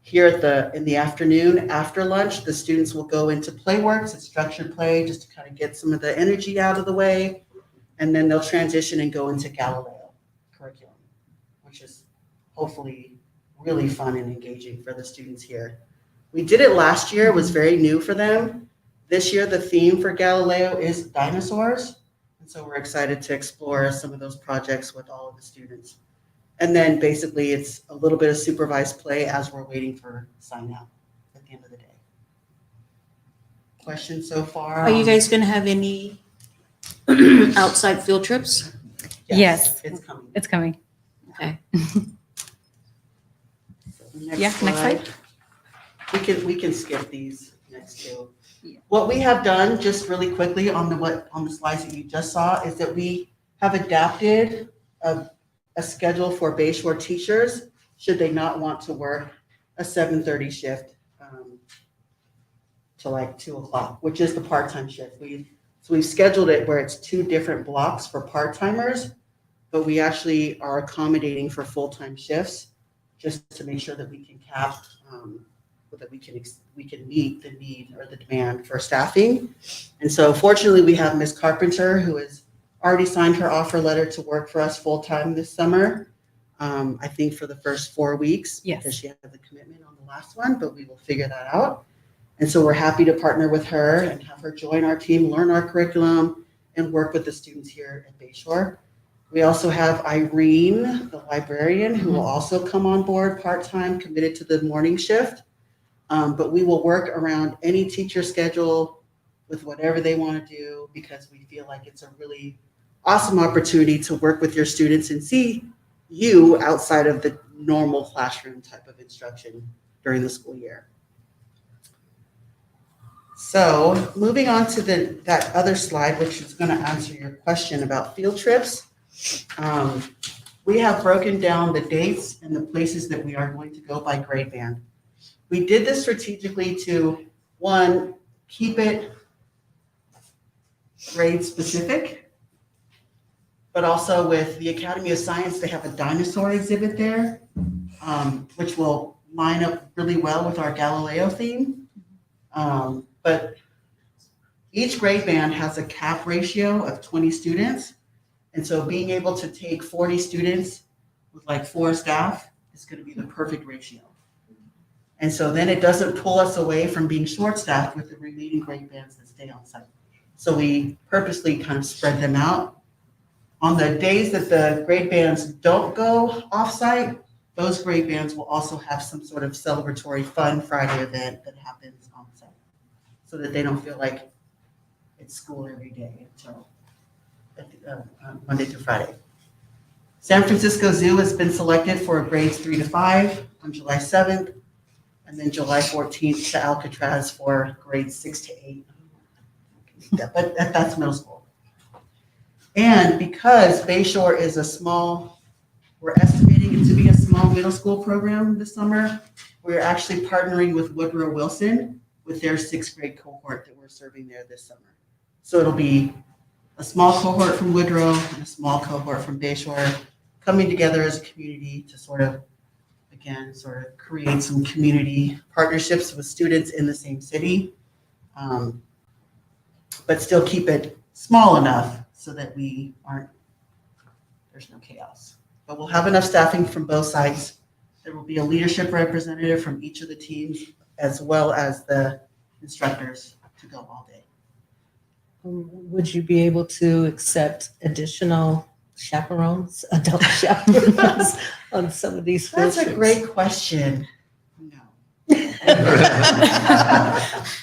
here in the afternoon, after lunch, the students will go into PlayWorks. It's structured play, just to kind of get some of the energy out of the way. And then they'll transition and go into Galileo curriculum, which is hopefully really fun and engaging for the students here. We did it last year. It was very new for them. This year, the theme for Galileo is dinosaurs. And so we're excited to explore some of those projects with all of the students. And then basically it's a little bit of supervised play as we're waiting for sign out at the end of the day. Questions so far? Are you guys going to have any outside field trips? Yes. It's coming. It's coming. Okay. Next slide. We can skip these next two. What we have done, just really quickly on the slides that you just saw, is that we have adapted a schedule for Bayshore teachers should they not want to work a 7:30 shift to like 2 o'clock, which is the part-time shift. We've scheduled it where it's 2 different blocks for part-timers, but we actually are accommodating for full-time shifts just to make sure that we can cap, that we can meet the need or the demand for staffing. And so fortunately we have Ms. Carpenter, who has already signed her offer letter to work for us full-time this summer. I think for the first 4 weeks, Yes, because she had the commitment on the last one, but we will figure that out. And so we're happy to partner with her and have her join our team, learn our curriculum, and work with the students here at Bayshore. We also have Irene, the librarian, who will also come on board part-time, committed to the morning shift. But we will work around any teacher schedule with whatever they want to do, because we feel like it's a really awesome opportunity to work with your students and see you outside of the normal classroom type of instruction during the school year. So moving on to that other slide, which is going to answer your question about field trips. We have broken down the dates and the places that we are going to go by grade band. We did this strategically to, one, keep it grade specific, but also with the Academy of Science, they have a dinosaur exhibit there, which will line up really well with our Galileo theme. But each grade band has a cap ratio of 20 students. And so being able to take 40 students with like 4 staff is going to be the perfect ratio. And so then it doesn't pull us away from being short-staffed with the remaining grade bands that stay on site. So we purposely kind of spread them out. On the days that the grade bands don't go off-site, those grade bands will also have some sort of celebratory fun Friday event that happens on site, so that they don't feel like it's school every day until Monday through Friday. San Francisco Zoo has been selected for grades 3 to 5 on July 7th, and then July 14th to Alcatraz for grades 6 to 8. But that's middle school. And because Bayshore is a small, we're estimating it to be a small middle school program this summer, we're actually partnering with Woodrow Wilson with their 6th grade cohort that we're serving there this summer. So it'll be a small cohort from Woodrow and a small cohort from Bayshore coming together as a community to sort of create some community partnerships with students in the same city, but still keep it small enough so that there's no chaos. But we'll have enough staffing from both sides. There will be a leadership representative from each of the teams, as well as the instructors to go all day. Would you be able to accept additional chaperones, adult chaperones on some of these field That's a trips? great question. No.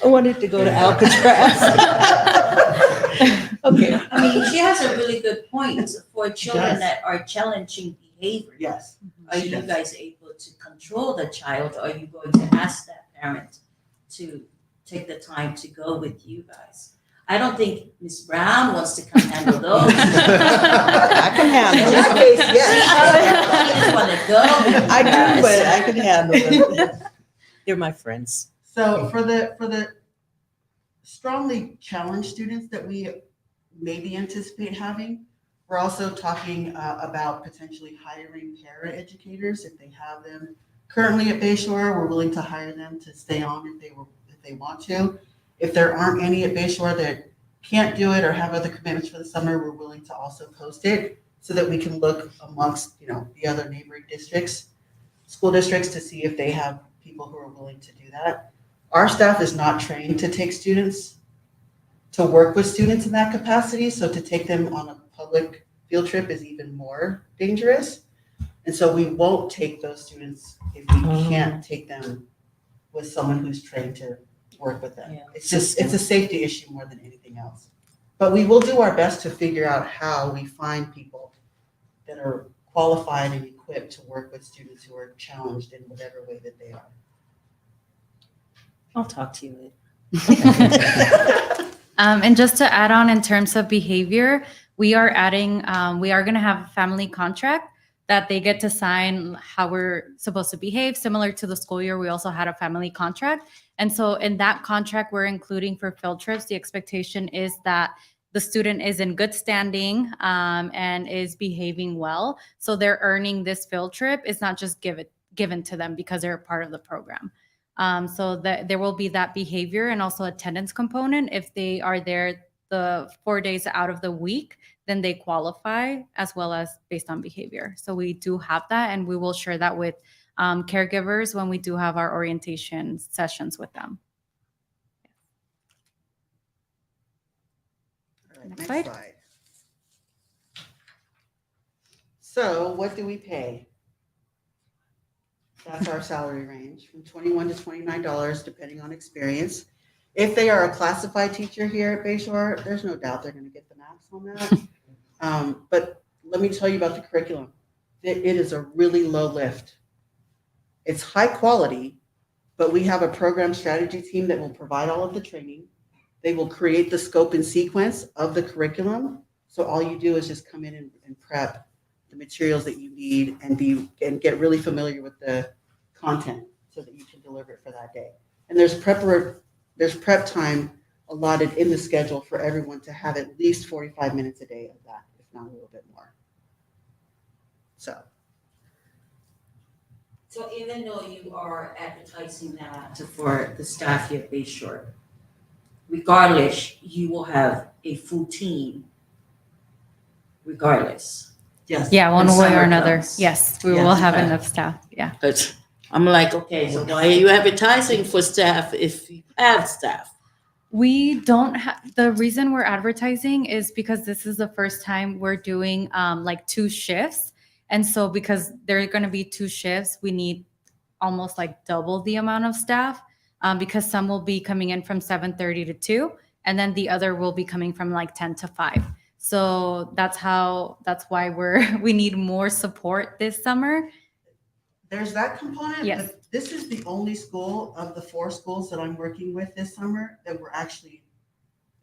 I wanted to go to Alcatraz. Okay. I mean, she has a really good point for children Yes. that are challenging behavior. Yes. Are She you does. guys able to control the child? Or are you going to ask that parent to take the time to go with you guys? I don't think Ms. Brown wants to come handle those. I can handle In that case, yes. I just want to go. with I you do, guys. but I can handle them. They're my friends. So for the strongly challenged students that we maybe anticipate having, we're also talking about potentially hiring para-educators if they have them. Currently at Bayshore, we're willing to hire them to stay on if they want to. If there aren't any at Bayshore that can't do it or have other commitments for the summer, we're willing to also post it so that we can look amongst the other neighboring districts, school districts, to see if they have people who are willing to do that. Our staff is not trained to take students, to work with students in that capacity, so to take them on a public field trip is even more dangerous. And so we won't take those students if we can't take them with someone who's trained to work with them. Yeah. It's a safety issue more than anything else. But we will do our best to figure out how we find people that are qualified and equipped to work with students who are challenged in whatever way that they are. I'll talk to you later. And just to add on in terms of behavior, we are going to have a family contract that they get to sign how we're supposed to behave. Similar to the school year, we also had a family contract. And so in that contract, we're including for field trips, the expectation is that the student is in good standing and is behaving well. So they're earning this field trip. It's not just given to them because they're a part of the program. So that there will be that behavior and also attendance component. If they are there the 4 days out of the week, then they qualify as well as based on behavior. So we do have that, and we will share that with caregivers when we do have our orientation sessions with them. All right, Next next slide. slide. So what do we pay? That's our salary range, from $21 to $29, depending on experience. If they are a classified teacher here at Bayshore, there's no doubt they're going to get the max on that. But let me tell you about the curriculum. It is a really low lift. It's high quality, but we have a program strategy team that will provide all of the training. They will create the scope and sequence of the curriculum. So all you do is just come in and prep the materials that you need and get really familiar with the content so that you can deliver it for that day. And there's prep time allotted in the schedule for everyone to have at least 45 minutes a day of that, if not a little bit more. So. So even though you are advertising that for the staff here at Bayshore, regardless, you will have a full team regardless. Yes. Yeah, one And way or summer another. class. Yes, we Yes. will have Okay. enough staff. Yeah. But I'm like, okay, so why are you advertising for staff if you have staff? We don't have, the reason we're advertising is because this is the first time we're doing like 2 shifts. And so because there are going to be 2 shifts, we need almost like double the amount of staff because some will be coming in from 7:30 to 2, and then the other will be coming from like 10 to 5. So that's why we need more support this summer. There's that component, Yes. but this is the only school of the 4 schools that I'm working with this summer that we're actually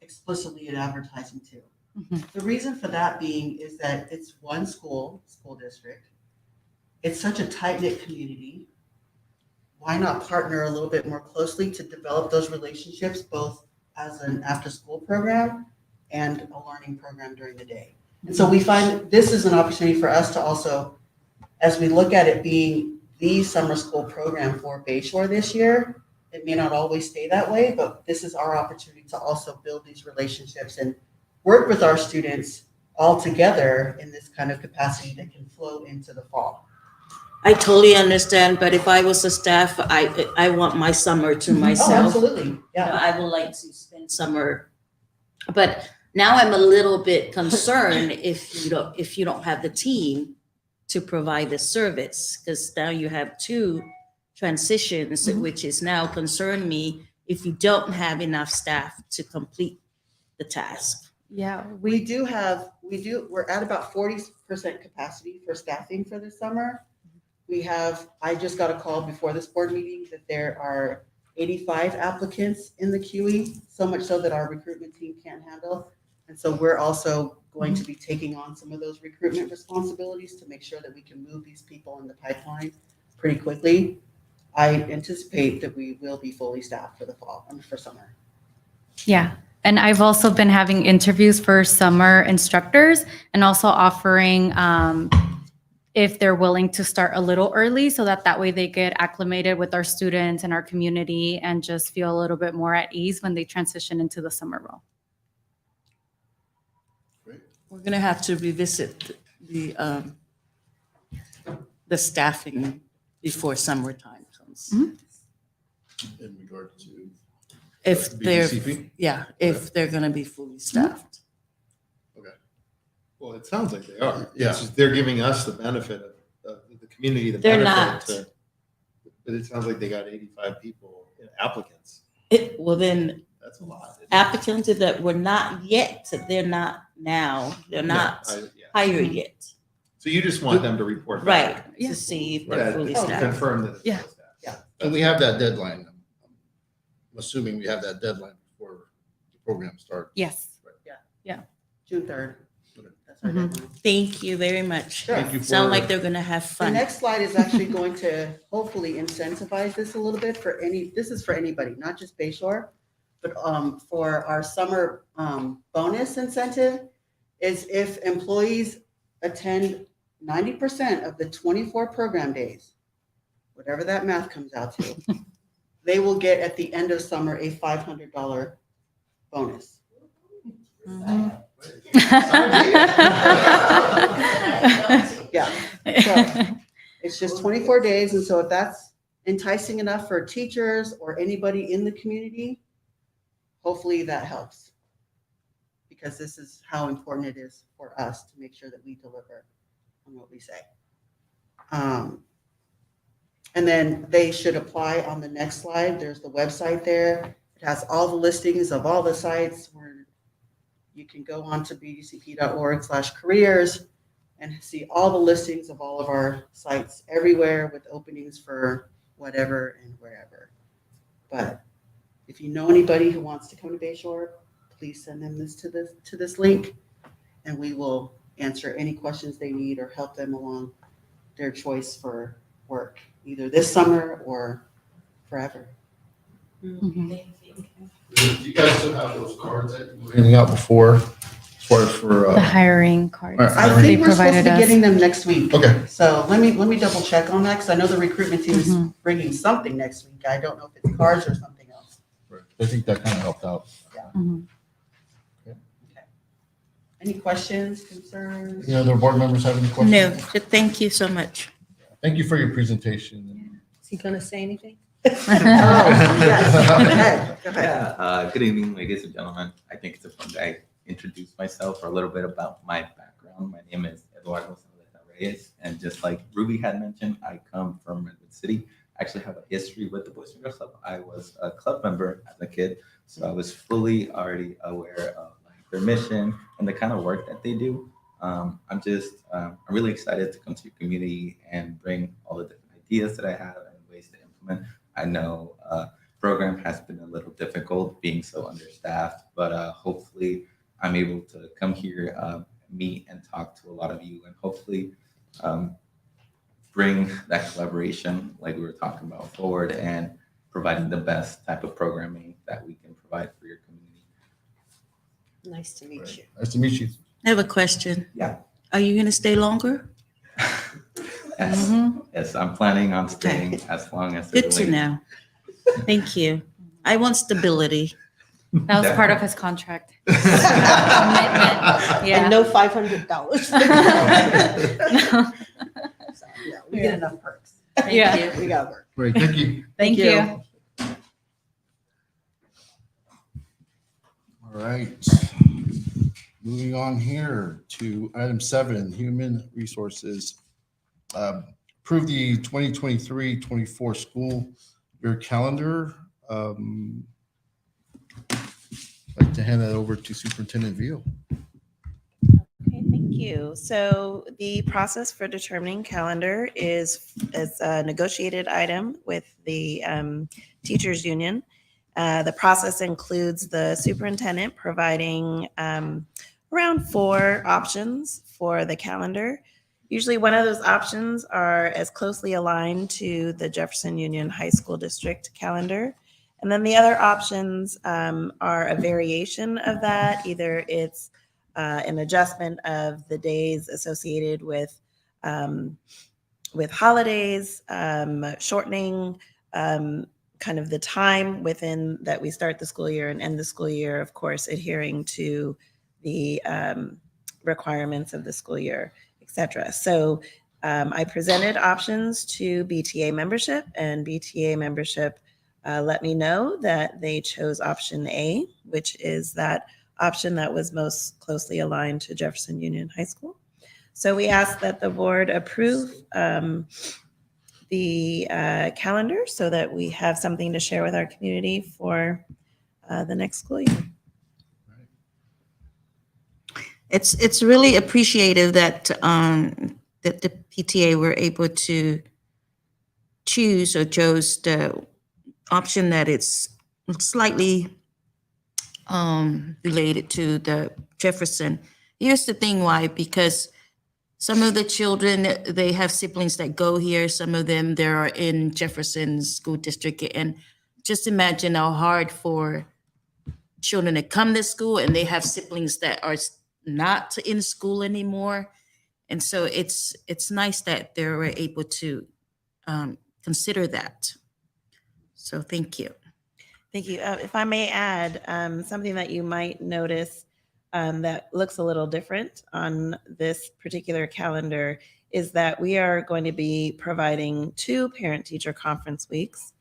explicitly advertising to. Mhm. The reason for that being is that it's one school district. It's such a tight-knit community. Why not partner a little bit more closely to develop those relationships, both as an after-school program and a learning program during the day? And so we find this is an opportunity for us to also, as we look at it being the summer school program for Bayshore this year, it may not always stay that way, but this is our opportunity to also build these relationships and work with our students all together in this kind of capacity that can flow into the fall. I totally understand, but if I was a staff, I want my summer to Oh, myself. absolutely, You know, yeah. I would like to spend summer, but now I'm a little bit concerned if you don't have the team to provide the service, because now you have 2 transitions, which is now concern me if you don't have enough staff to complete the task. Yeah, We're at about 40% capacity for staffing for this summer. I just got a call before this board meeting that there are 85 applicants in the QE, so much so that our recruitment team can't handle. And so we're also going to be taking on some of those recruitment responsibilities to make sure that we can move these people in the pipeline pretty quickly. I anticipate that we will be fully staffed for the fall, for summer. yeah. And I've also been having interviews for summer instructors and also offering if they're willing to start a little early so that way they get acclimated with our students and our community and just feel a little bit more at ease when they transition into the summer role. We're gonna have to revisit the staffing before summertime comes. In regard to If they're, BGCP? if they're gonna be fully staffed. Well, it sounds like they are. Yeah. It's just they're giving us the benefit of the community, the They're benefit. not. But it sounds like they got 85 people, applicants. Well, then That's a lot. applicants that were not yet, they're not now, they're not Yeah. hired yet. So you just want them to report Right, back. to see if they're Right. fully To staffed. confirm that it's Yeah. full staff. Yeah. And we have that deadline. I'm assuming we have that deadline before the program starts. Yes. June 3rd. Okay. That's our Mhm. deadline. Thank you very much. Sure. Thank you Sound for- like they're gonna have The fun. next slide is actually going to hopefully incentivize this a little bit this is for anybody, not just Bayshore, but for our summer bonus incentive is if employees attend 90% of the 24 program days, whatever that math comes out to, they will get at the end of summer a $500 bonus. Yeah. So it's just 24 days. And so if that's enticing enough for teachers or anybody in the community, hopefully that helps. Because this is how important it is for us to make sure that we deliver on what we say. And then they should apply on the next slide. There's the website there. It has all the listings of all the sites where you can go on to bdcp.org/careers and see all the listings of all of our sites everywhere with openings for whatever and wherever. But if you know anybody who wants to come to Bayshore, please send them to this link, and we will answer any questions they need or help them along their choice for work, either this summer or forever. Mhm. Do you guys still have those cards that you were handing out before, as far as for? The hiring cards. All right, I hiring. think we're supposed to be provided us. getting them next week. Okay. So let me double check on that, because I know the recruitment team is bringing something next week. I don't know if it's cards or something else. Right. I think that kind of helped out. Mhm. Any questions, concerns? Any other board members have any questions? No, thank you so much. Thank you for your presentation. Is he gonna say anything? Oh, yes. Go ahead, go ahead. Yeah, good evening, ladies and gentlemen. I think it's important that I introduce myself or a little bit about my background. My name is Eduardo Reyes, and just like Ruby had mentioned, I come from Redwood City. I actually have a history with the Boys and Girls Club. I was a club member as a kid, so I was fully already aware of like their mission and the kind of work that they do. I'm really excited to come to your community and bring all the different ideas that I have and ways to implement. I know program has been a little difficult being so understaffed, but hopefully I'm able to come here, meet and talk to a lot of you, and hopefully bring that collaboration like we were talking about forward and providing the best type of programming that we can provide for your community. Nice to meet you. Nice to meet you. I have a question. Yeah. Are you going to stay longer? Yes, yes, I'm planning on staying as long as. Good to know. Thank you. I want stability. That was part of his contract. Commitment. And Yeah. no $500. So, yeah, we get enough perks. Thank Yeah. you. We got work. Great, thank you. Thank you. All right. Moving on here to item 7, human resources. Approve the 2023-24 school year calendar. I'd like to hand that over to Superintendent Veal. Okay, thank you. So the process for determining calendar is a negotiated item with the teachers union. The process includes the superintendent providing around 4 options for the calendar. Usually one of those options are as closely aligned to the Jefferson Union High School District calendar. And then the other options are a variation of that. Either it's an adjustment of the days associated with holidays, shortening kind of the time within that we start the school year and end the school year, of course, adhering to the requirements of the school year, et cetera. So I presented options to BTA membership, and BTA membership let me know that they chose option A, which is that option that was most closely aligned to Jefferson Union High School. So we ask that the board approve the calendar so that we have something to share with our community for the next school year. It's really appreciative that that the PTA were able to choose or chose the option that it's slightly related to the Jefferson. Here's the thing why, because some of the children, they have siblings that go here. Some of them, they are in Jefferson School District. And just imagine how hard for children to come to school and they have siblings that are not in school anymore. And so it's nice that they were able to consider that. So thank you. Thank you. If I may add, something that you might notice that looks a little different on this particular calendar is that we are going to be providing 2 parent-teacher conference weeks.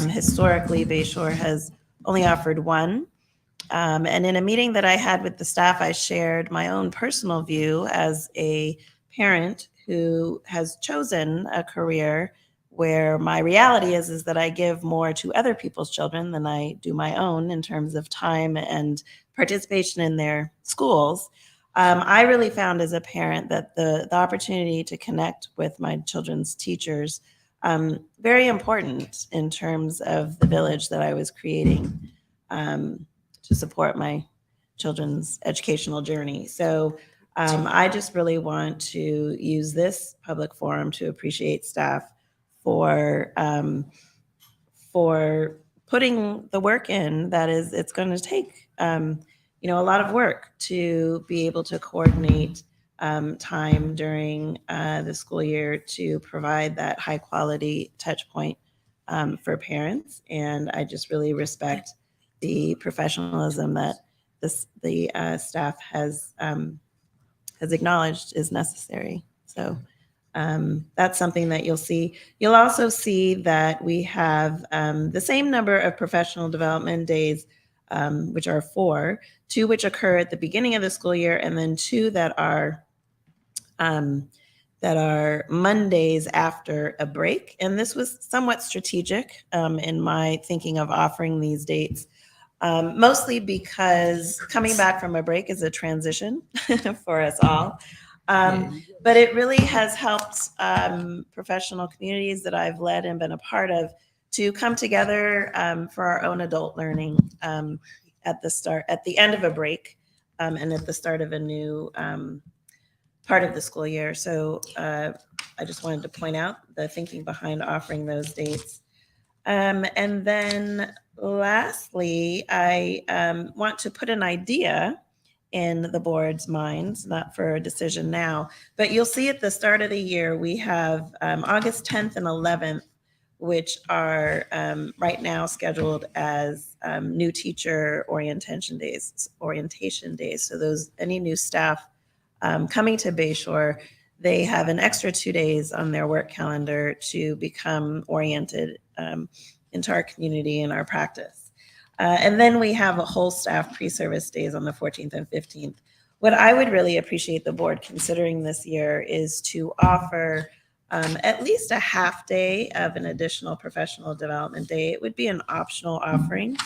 Historically, Bayshore has only offered 1. And in a meeting that I had with the staff, I shared my own personal view as a parent who has chosen a career where my reality is that I give more to other people's children than I do my own in terms of time and participation in their schools. I really found as a parent that the opportunity to connect with my children's teachers very important in terms of the village that I was creating to support my children's educational journey. So I just really want to use this public forum to appreciate staff for putting the work in that is it's going to take a lot of work to be able to coordinate time during the school year to provide that high quality touch point for parents. And I just really respect the professionalism that the staff has acknowledged is necessary. So that's something that you'll see. You'll also see that we have the same number of professional development days, which are 4, 2 which occur at the beginning of the school year, and then 2 that are Mondays after a break. And this was somewhat strategic in my thinking of offering these dates. Mostly because coming back from a break is a transition for us all. But it really has helped professional communities that I've led and been a part of to come together for our own adult learning at the end of a break, and at the start of a new part of the school year. So I just wanted to point out the thinking behind offering those dates. And then lastly, I want to put an idea in the board's minds, not for a decision now, but you'll see at the start of the year, we have August 10th and 11th, which are right now scheduled as new teacher orientation days. So those, any new staff coming to Bayshore, they have an extra 2 days on their work calendar to become oriented into our community and our practice. And then we have a whole staff pre-service days on the 14th and 15th. What I would really appreciate the board considering this year is to offer at least a half day of an additional professional development day. It would be an optional offering.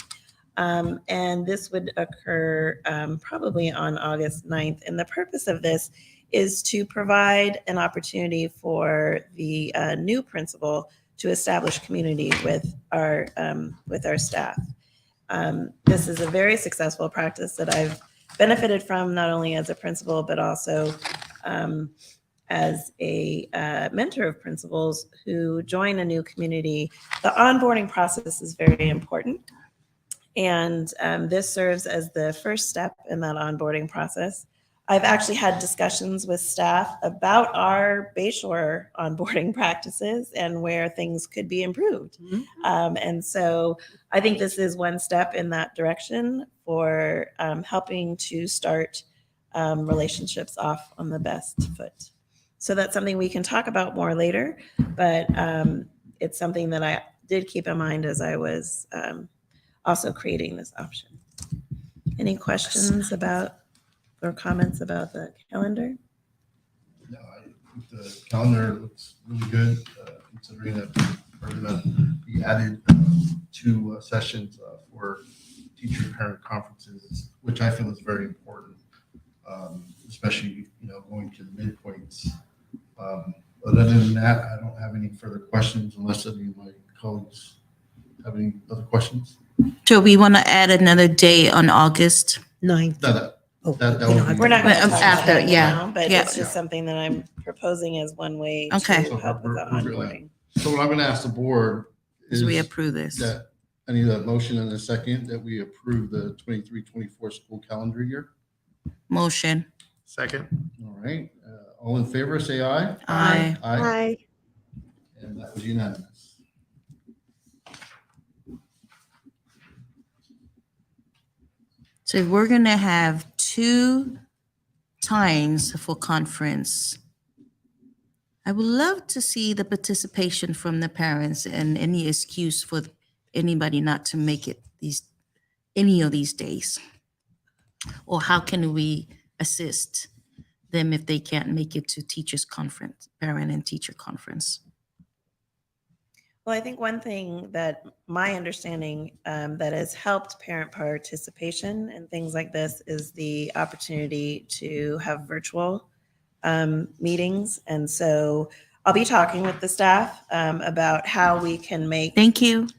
And this would occur probably on August 9th. And the purpose of this is to provide an opportunity for the new principal to establish community with our staff. This is a very successful practice that I've benefited from, not only as a principal, but also as a mentor of principals who join a new community. The onboarding process is very important. And this serves as the first step in that onboarding process. I've actually had discussions with staff about our Bayshore onboarding practices and where things could be improved. And so I think this is one step in that direction for helping to start relationships off on the best foot. So that's something we can talk about more later, but it's something that I did keep in mind as I was also creating this option. Any questions about or comments about the calendar? No, I think the calendar looks really good, considering that we're going to be added 2 sessions for teacher-parent conferences, which I feel is very important, especially going to the midpoints. Other than that, I don't have any further questions unless any of my colleagues have any other questions. So we want to add another day on August 9th. We're not going to talk after, about that yeah, now, but yeah. it's just something that I'm proposing as one way Okay. to help with the onboarding. So what I'm going to ask the board is we approve this. that I need a motion and a second that we approve the 23-24 school calendar year. Motion. Second. All right. All in favor, say aye. Aye. Aye. And that was unanimous. So we're going to have 2 times for conference. I would love to see the participation from the parents and any excuse for anybody not to make it any of these days. Or how can we assist them if they can't make it to teachers conference, parent and teacher conference? Well, I think one thing that my understanding that has helped parent participation and things like this is the opportunity to have virtual meetings. And so I'll be talking with the staff about how we can make Thank you.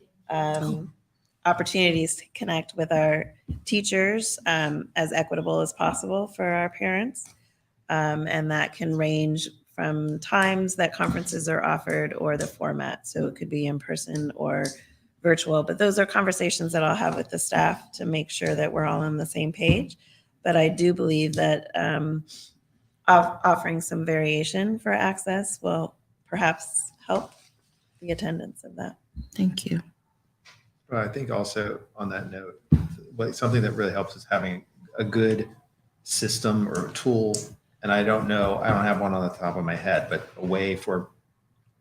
Opportunities to connect with our teachers as equitable as possible for our parents. And that can range from times that conferences are offered or the format. So it could be in person or virtual. But those are conversations that I'll have with the staff to make sure that we're all on the same page. But I do believe that offering some variation for access will perhaps help the attendance of that. Thank you. Well, I think also on that note, something that really helps is having a good system or tool. And I don't have one on the top of my head, but a way for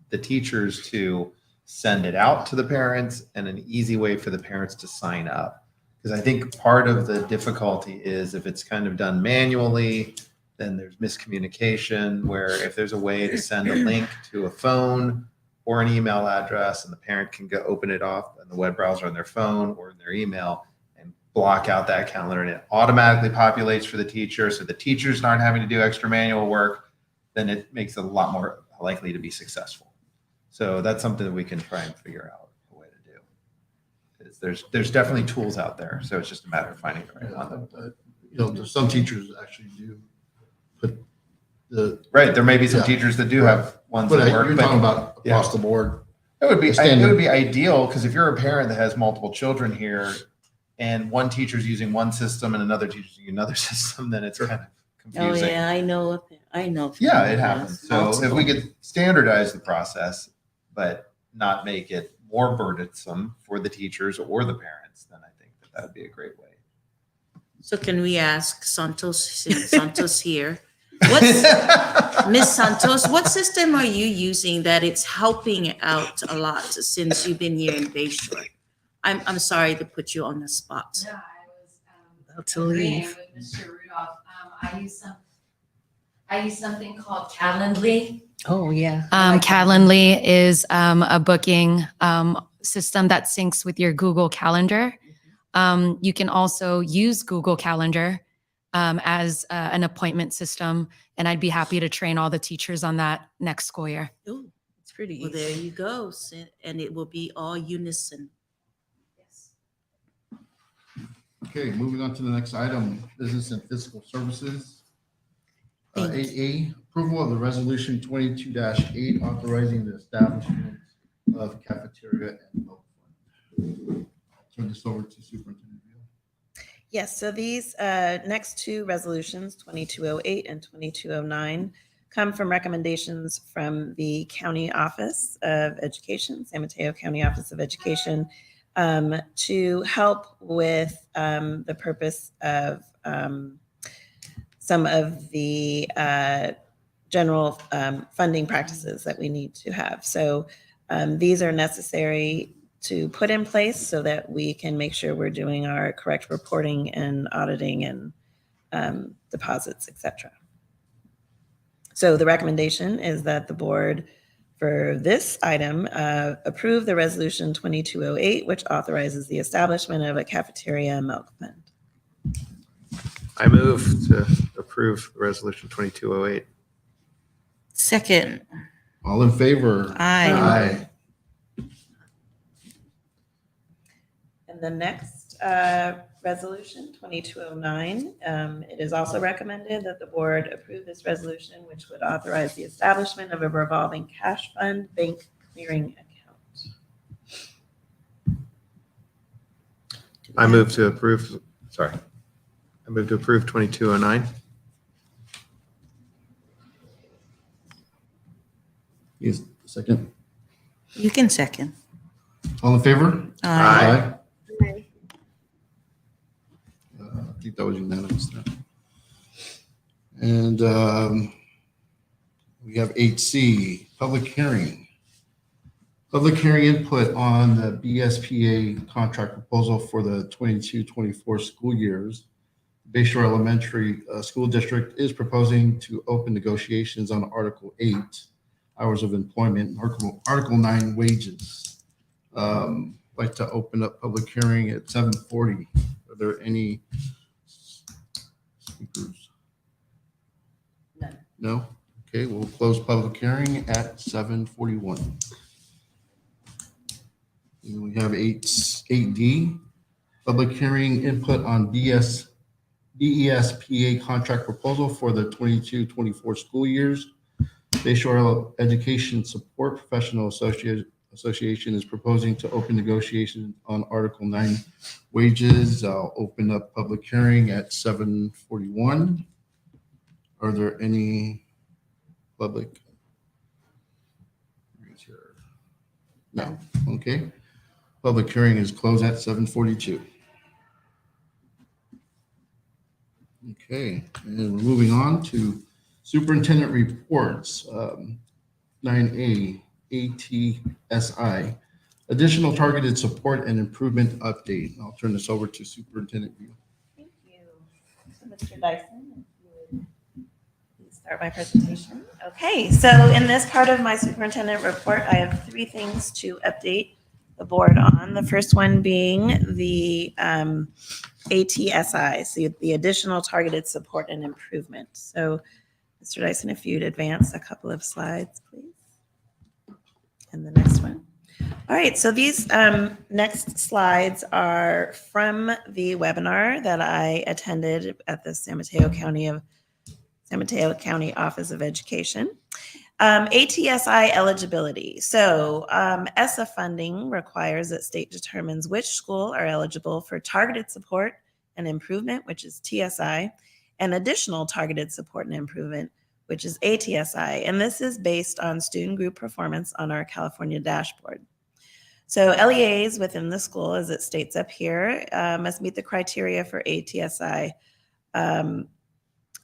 the teachers to send it out to the parents and an easy way for the parents to sign up. Because I think part of the difficulty is if it's kind of done manually, then there's miscommunication, where if there's a way to send a link to a phone or an email address and the parent can go open it off in the web browser on their phone or in their email and block out that calendar, and it automatically populates for the teacher, so the teachers aren't having to do extra manual work, then it makes it a lot more likely to be successful. So that's something that we can try and figure out a way to do. There's definitely tools out there, so it's just a matter of finding the right one. There's some teachers actually do put right. There may be some teachers that do have ones that work. You're talking about across the board. It would be ideal, because if you're a parent that has multiple children here and one teacher's using one system and another teacher's using another system, then it's kind of confusing. Oh yeah, I know. Yeah, it happens. So if we could standardize the process, but not make it more burdensome for the teachers or the parents, then I think that would be a great way. So can we ask Santos, since Santos here, Miss Santos, what system are you using that it's helping out a lot since you've been here in Bayshore? I'm sorry to put you on the spot. No, I was About to leave. with Mr. Rudolph. I use something called Calendly. Oh, yeah. Calendly is a booking system that syncs with your Google Calendar. You can also use Google Calendar as an appointment system, and I'd be happy to train all the teachers on that next school year. Oh, it's pretty easy. Well, there you go. And it will be all unison. Yes. Okay, moving on to the next item, business and fiscal services. 8A, approval of the resolution 22-8 authorizing the establishment of cafeteria and milk fund. I'll turn this over to Superintendent Vila. Yes, so these next two resolutions, 2208 and 2209, come from recommendations from the County Office of Education, San Mateo County Office of Education, to help with the purpose of some of the general funding practices that we need to have. So these are necessary to put in place so that we can make sure we're doing our correct reporting and auditing and deposits, etc. So the recommendation is that the board for this item approve the resolution 2208, which authorizes the establishment of a cafeteria and milk fund. I move to approve resolution 2208. Second. All in favor? Aye. And the next resolution, 2209, it is also recommended that the board approve this resolution, which would authorize the establishment of a revolving cash fund bank clearing account. I move to approve 2209. Yes, second. You can second. All in favor? Aye. I think that was unanimous there. And we have 8C, public hearing. Public hearing input on the BSPA contract proposal for the 22-24 school years. Bayshore Elementary School District is proposing to open negotiations on Article 8, hours of employment, Article 9, wages. I'd like to open up public hearing at 7:40. Are there any speakers? No? Okay, we'll close public hearing at 7:41. And we have 8D, public hearing input on BESPA contract proposal for the 22-24 school years. Bayshore Education Support Professional Association is proposing to open negotiations on Article 9 wages. I'll open up public hearing at 7:41. Are there any public? No. Okay. Public hearing is closed at 7:42. Okay, and we're moving on to superintendent reports. 9A, ATSI, additional targeted support and improvement update. I'll turn this over to Superintendent View. Thank you. So Mr. Dyson, if you would please start my presentation. Okay, so in this part of my superintendent report, I have 3 things to update the board on. The first one being the ATSI, so the additional targeted support and improvement. So Mr. Dyson, if you'd advance a couple of slides, please. And the next one. All right, so these next slides are from the webinar that I attended at the San Mateo County Office of Education. ATSI eligibility. So ESSA funding requires that state determines which school are eligible for targeted support and improvement, which is TSI, and additional targeted support and improvement, which is ATSI. And this is based on student group performance on our California dashboard. So LEAs within the school, as it states up here, must meet the criteria for ATSI,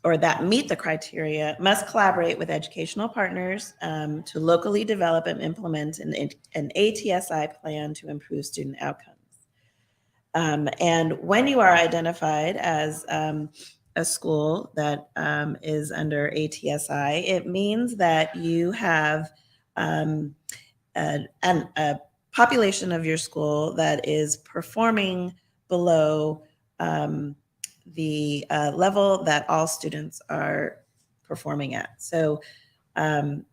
or that meet the criteria, must collaborate with educational partners to locally develop and implement an ATSI plan to improve student outcomes. And when you are identified as a school that is under ATSI, it means that you have a population of your school that is performing below the level that all students are performing at. So the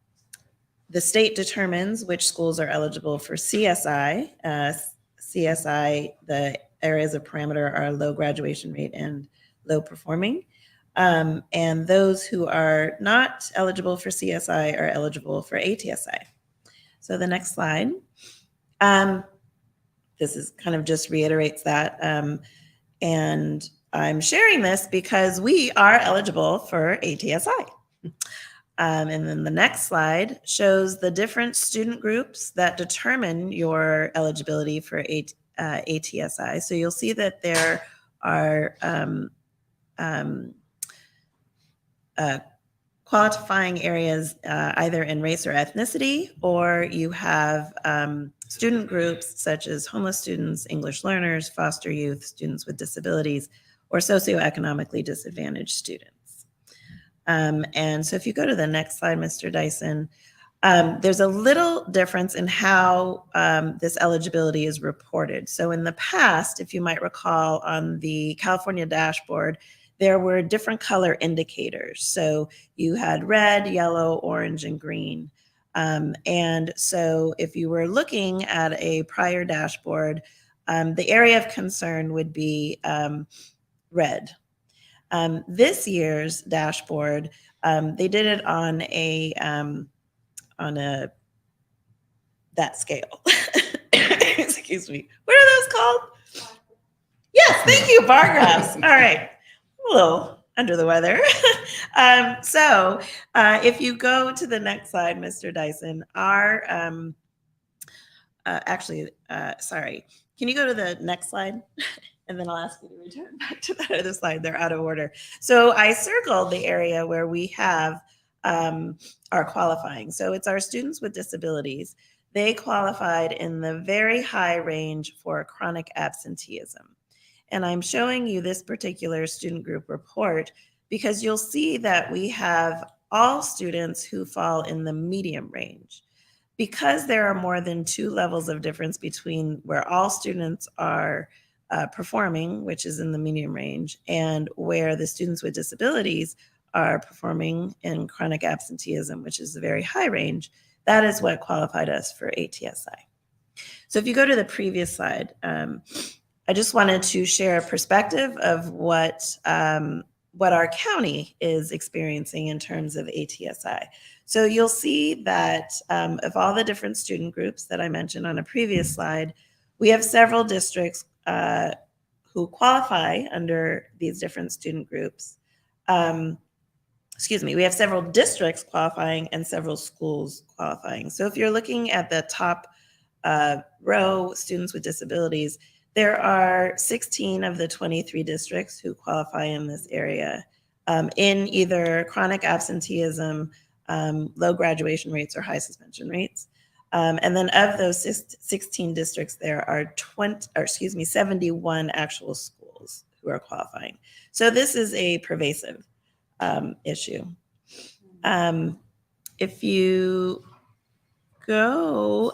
state determines which schools are eligible for CSI. CSI, the areas of parameter are low graduation rate and low performing. And those who are not eligible for CSI are eligible for ATSI. So the next slide. This is kind of just reiterates that. And I'm sharing this because we are eligible for ATSI. And then the next slide shows the different student groups that determine your eligibility for ATSI. So you'll see that there are qualifying areas either in race or ethnicity, or you have student groups such as homeless students, English learners, foster youth, students with disabilities, or socioeconomically disadvantaged students. And so if you go to the next slide, Mr. Dyson, there's a little difference in how this eligibility is reported. So in the past, if you might recall, on the California dashboard, there were different color indicators. So you had red, yellow, orange, and green. And so if you were looking at a prior dashboard, the area of concern would be red. This year's dashboard, they did it on that scale. Excuse me. What are those called? Yes, thank you, bar graphs. All right. A little under the weather. So if you go to the next slide, Mr. Dyson, our sorry, can you go to the next slide? And then I'll ask you to return back to that other slide. They're out of order. So I circled the area where we have our qualifying. So it's our students with disabilities. They qualified in the very high range for chronic absenteeism. And I'm showing you this particular student group report because you'll see that we have all students who fall in the medium range. Because there are more than 2 levels of difference between where all students are performing, which is in the medium range, and where the students with disabilities are performing in chronic absenteeism, which is a very high range, that is what qualified us for ATSI. So if you go to the previous slide, I just wanted to share a perspective of what what our county is experiencing in terms of ATSI. So you'll see that of all the different student groups that I mentioned on a previous slide, we have several districts who qualify under these different student groups. We have several districts qualifying and several schools qualifying. So if you're looking at the top row, students with disabilities, there are 16 of the 23 districts who qualify in this area in either chronic absenteeism, low graduation rates, or high suspension rates. And then of those 16 districts, there are 71 actual schools who are qualifying. So this is a pervasive issue. If you go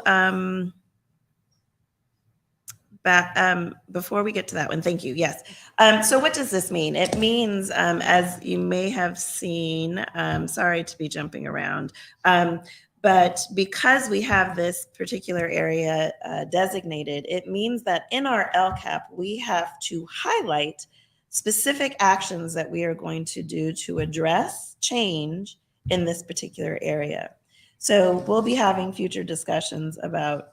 back, before we get to that one, thank you, yes. So what does this mean? It means, as you may have seen, sorry to be jumping around, but because we have this particular area designated, it means that in our LCAP, we have to highlight specific actions that we are going to do to address change in this particular area. So we'll be having future discussions about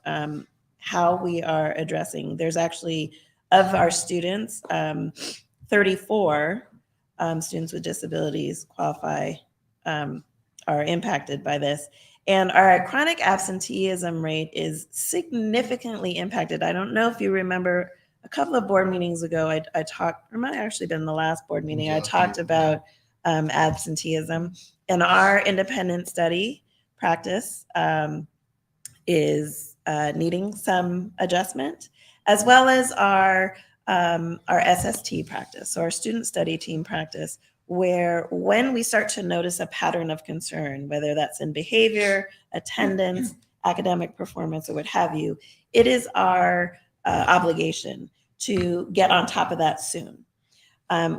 how we are addressing. There's actually, of our students, 34 students with disabilities qualify, are impacted by this. And our chronic absenteeism rate is significantly impacted. I don't know if you remember a couple of board meetings ago, I talked, or it might have actually been the last board meeting, I talked about absenteeism. And our independent study practice is needing some adjustment, as well as our SST practice, so our student study team practice, where when we start to notice a pattern of concern, whether that's in behavior, attendance, academic performance, or what have you, it is our obligation to get on top of that soon.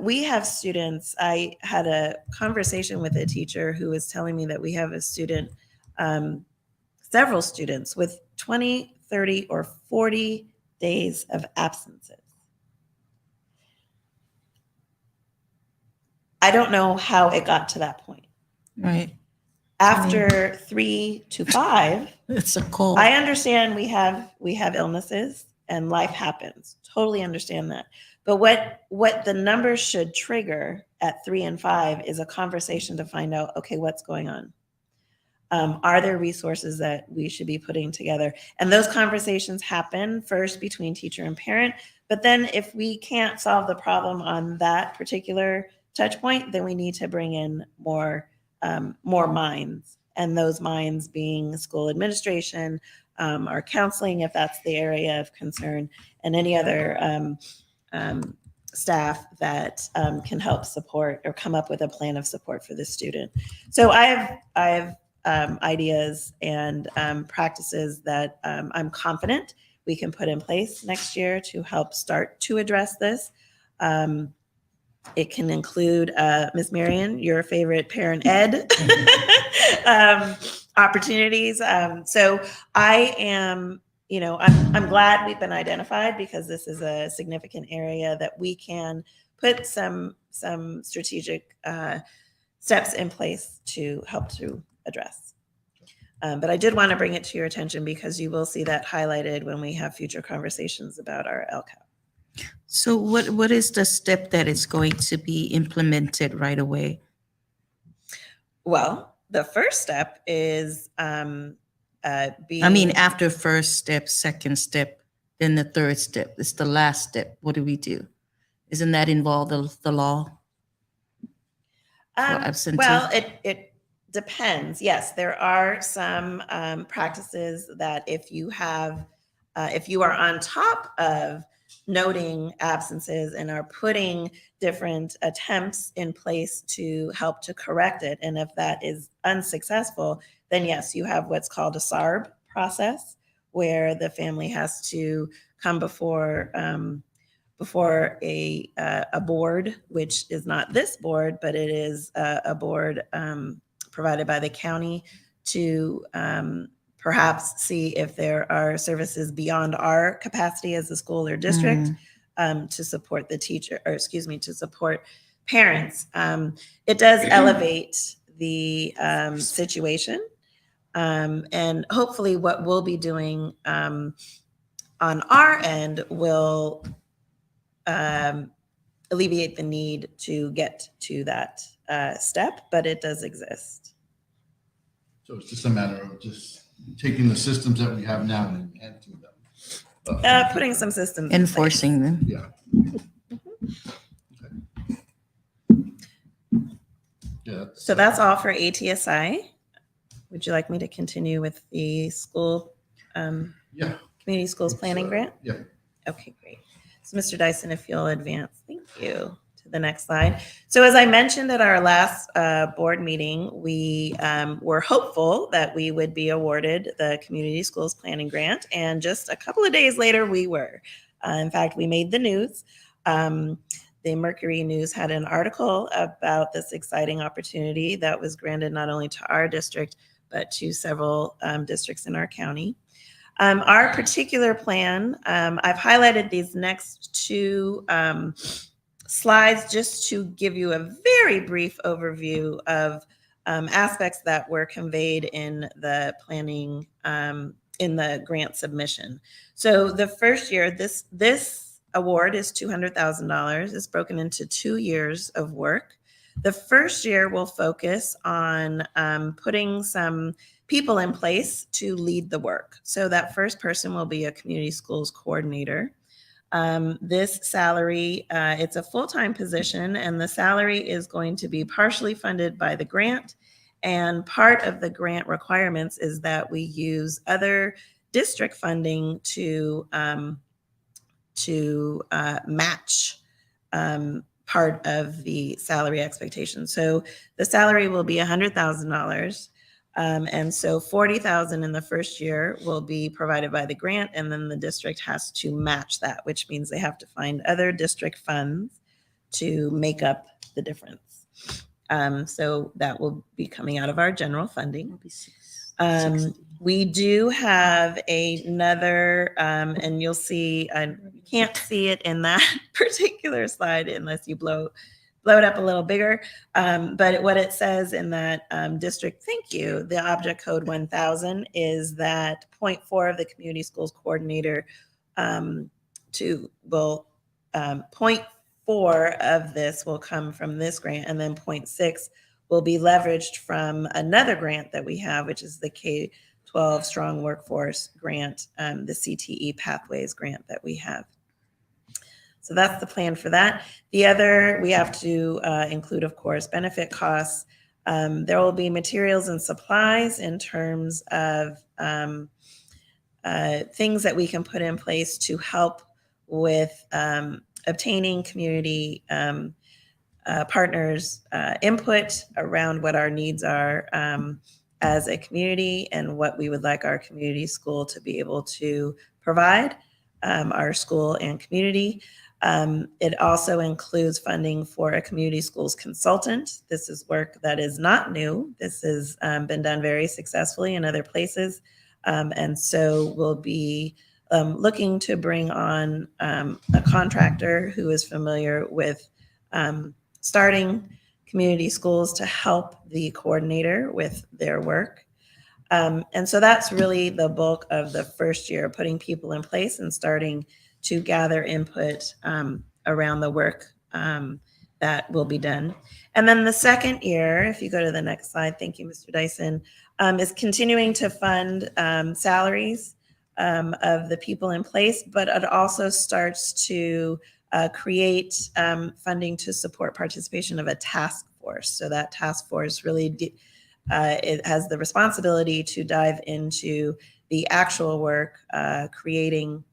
We have students, I had a conversation with a teacher who was telling me that we have a student, several students with 20, 30, or 40 days of absences. I don't know how it got to that point. Right. After 3 to 5, It's a call. I understand we have illnesses and life happens. Totally understand that. But what the numbers should trigger at 3 and 5 is a conversation to find out, okay, what's going on? Are there resources that we should be putting together? And those conversations happen first between teacher and parent. But then if we can't solve the problem on that particular touch point, then we need to bring in more minds, and those minds being school administration, or counseling if that's the area of concern, and any other staff that can help support or come up with a plan of support for the student. So I have ideas and practices that I'm confident we can put in place next year to help start to address this. It can include, Ms. Marion, your favorite parent ed opportunities. So I am, I'm glad we've been identified, because this is a significant area that we can put some strategic steps in place to help to address. But I did want to bring it to your attention, because you will see that highlighted when we have future conversations about our LCAP. So what is the step that is going to be implemented right away? Well, the first step is after first step, second step, then the third step. It's the last step. What do we do? Isn't that involved the law? Well, it depends. Yes, there are some practices that if you are on top of noting absences and are putting different attempts in place to help to correct it, and if that is unsuccessful, then yes, you have what's called a SARB process, where the family has to come before a board, which is not this board, but it is a board provided by the county to perhaps see if there are services beyond our capacity as a school or district to support the teacher, to support parents. It does elevate the situation. And hopefully what we'll be doing on our end will alleviate the need to get to that step, but it does exist. So it's just a matter of just taking the systems that we have now and enhancing them. Putting some systems in Enforcing them. Yeah. Yeah. So that's all for ATSI. Would you like me to continue with the school, Yeah. community schools planning grant? Yeah. Okay, great. So Mr. Dyson, if you'll advance, thank you, to the next slide. So as I mentioned at our last board meeting, we were hopeful that we would be awarded the community schools planning grant. And just a couple of days later, we were. In fact, we made the news. The Mercury News had an article about this exciting opportunity that was granted not only to our district, but to several districts in our county. Our particular plan, I've highlighted these next two slides just to give you a very brief overview of aspects that were conveyed in the planning, in the grant submission. So the first year, this award is $200,000. It's broken into 2 years of work. The first year will focus on putting some people in place to lead the work. So that first person will be a community schools coordinator. This salary, it's a full-time position, and the salary is going to be partially funded by the grant. And part of the grant requirements is that we use other district funding to match part of the salary expectation. So the salary will be $100,000. And so $40,000 in the first year will be provided by the grant, and then the district has to match that, which means they have to find other district funds to make up the difference. So that will be coming out of our general funding. We do have another, and you'll see, you can't see it in that particular slide unless you blow it up a little bigger. But what it says in that district, thank you, the object code 1000 is that 0.4 of the community schools coordinator will 0.4 of this will come from this grant, and then 0.6 will be leveraged from another grant that we have, which is the K-12 Strong Workforce Grant, the CTE Pathways grant that we have. So that's the plan for that. The other, we have to include, of course, benefit costs. There will be materials and supplies in terms of things that we can put in place to help with obtaining community partners' input around what our needs are as a community and what we would like our community school to be able to provide our school and community. It also includes funding for a community schools consultant. This is work that is not new. This has been done very successfully in other places. And so we'll be looking to bring on a contractor who is familiar with starting community schools to help the coordinator with their work. And so that's really the bulk of the first year, putting people in place and starting to gather input around the work that will be done. And then the second year, if you go to the next slide, thank you, Mr. Dyson, is continuing to fund salaries of the people in place, but it also starts to create funding to support participation of a task force. So that task force really it has the responsibility to dive into the actual work, creating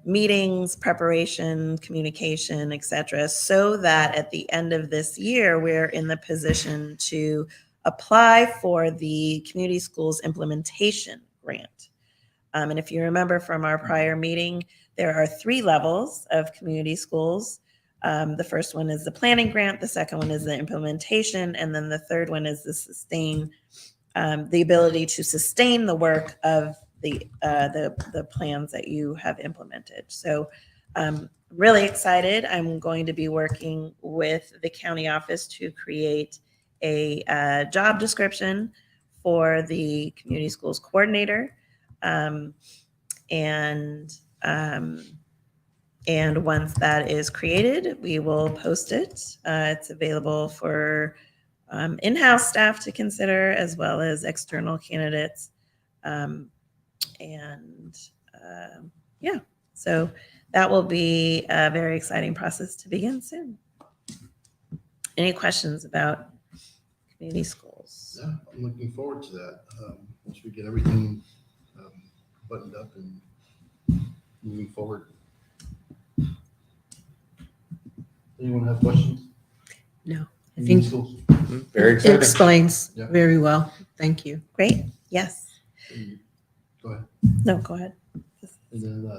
meetings, preparation, communication, et cetera, so that at the end of this year, we're in the position to apply for the community schools implementation grant. And if you remember from our prior meeting, there are 3 levels of community schools. The first one is the planning grant, the second one is the implementation, and then the third one is the ability to sustain the work of the plans that you have implemented. So really excited. I'm going to be working with the county office to create a job description for the community schools coordinator. Um, and and once that is created, we will post it. It's available for in-house staff to consider as well as external candidates. Um, and yeah, so that will be a very exciting process to begin soon. Any questions about community schools? Yeah, I'm looking forward to that. Once we get everything buttoned up and moving forward. Anyone have questions? No, I Community think schools? Very it exciting. explains Yeah. very well. Thank you. Great. Yes. Go ahead. No, go ahead. And then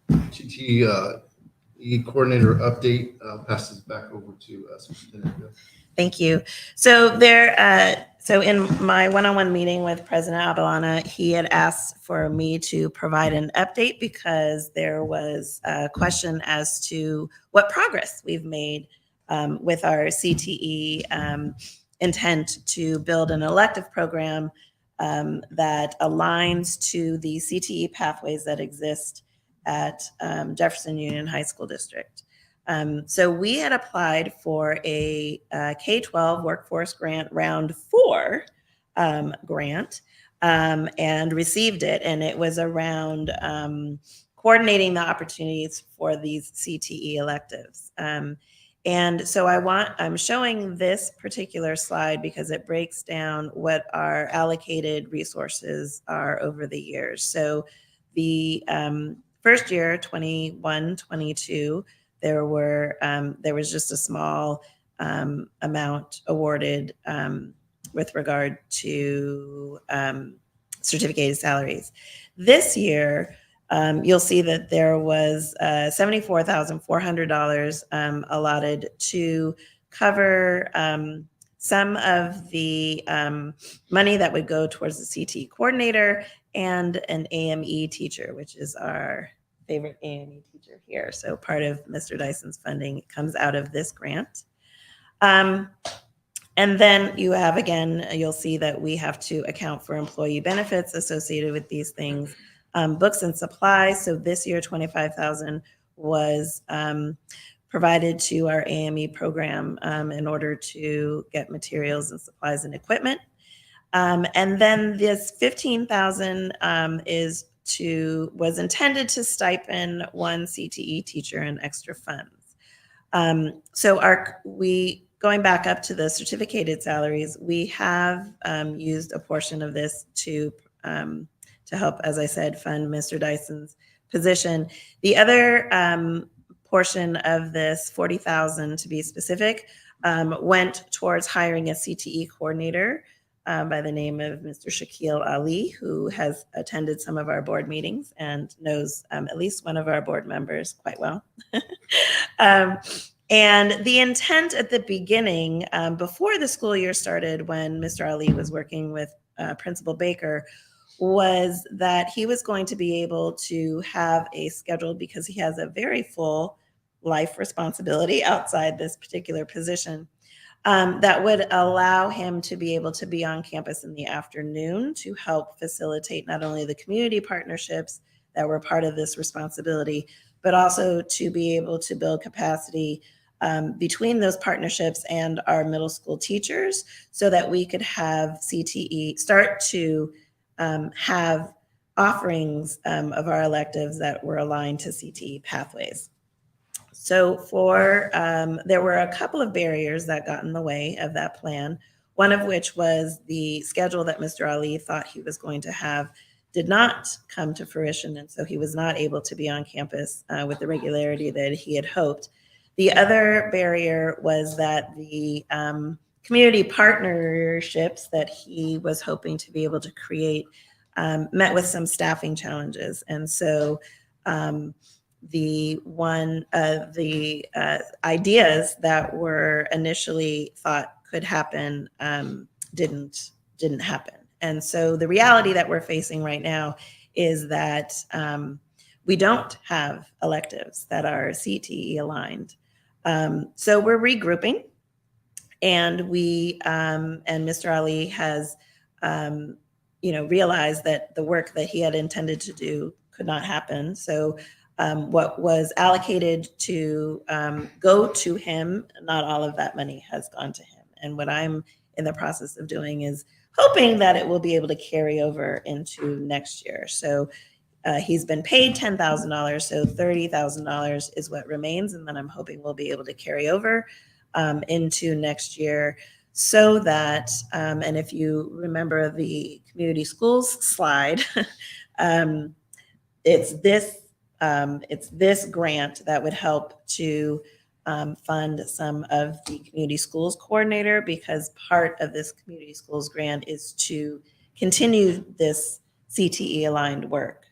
TTE coordinator update passes back over to Superintendent Bill. Thank you. So so in my one-on-one meeting with President Abelana, he had asked for me to provide an update because there was a question as to what progress we've made with our CTE intent to build an elective program that aligns to the CTE pathways that exist at Jefferson Union High School District. So we had applied for a K-12 workforce grant round 4 grant and received it. And it was around coordinating the opportunities for these CTE electives. And so I'm showing this particular slide because it breaks down what our allocated resources are over the years. So the first year, 21-22, there was just a small amount awarded with regard to certificated salaries. This year, you'll see that there was $74,400 allotted to cover some of the money that would go towards the CT coordinator and an AME teacher, which is our favorite AME teacher here. So part of Mr. Dyson's funding comes out of this grant. And then you have, again, you'll see that we have to account for employee benefits associated with these things, books and supplies. So this year, $25,000 was provided to our AME program in order to get materials and supplies and equipment. And then this $15,000 was intended to stipend one CTE teacher and extra funds. Going back up to the certificated salaries, we have used a portion of this to help, as I said, fund Mr. Dyson's position. The other portion of this, $40,000 to be specific, went towards hiring a CTE coordinator by the name of Mr. Shaquille Ali, who has attended some of our board meetings and knows at least one of our board members quite well. And the intent at the beginning, before the school year started, when Mr. Ali was working with Principal Baker, was that he was going to be able to have a schedule, because he has a very full life responsibility outside this particular position, that would allow him to be able to be on campus in the afternoon to help facilitate not only the community partnerships that were part of this responsibility, but also to be able to build capacity between those partnerships and our middle school teachers, so that we could have CTE start to have offerings of our electives that were aligned to CTE pathways. So there were a couple of barriers that got in the way of that plan, one of which was the schedule that Mr. Ali thought he was going to have did not come to fruition, and so he was not able to be on campus with the regularity that he had hoped. The other barrier was that the community partnerships that he was hoping to be able to create met with some staffing challenges. And so the ideas that were initially thought could happen didn't happen. And so the reality that we're facing right now is that we don't have electives that are CTE aligned. So we're regrouping, and Mr. Ali has, realized that the work that he had intended to do could not happen. So what was allocated to go to him, not all of that money has gone to him. And what I'm in the process of doing is hoping that it will be able to carry over into next year. So he's been paid $10,000, so $30,000 is what remains, and then I'm hoping we'll be able to carry over into next year, so that, and if you remember the community schools slide, it's this grant that would help to fund some of the community schools coordinator, because part of this community schools grant is to continue this CTE aligned work.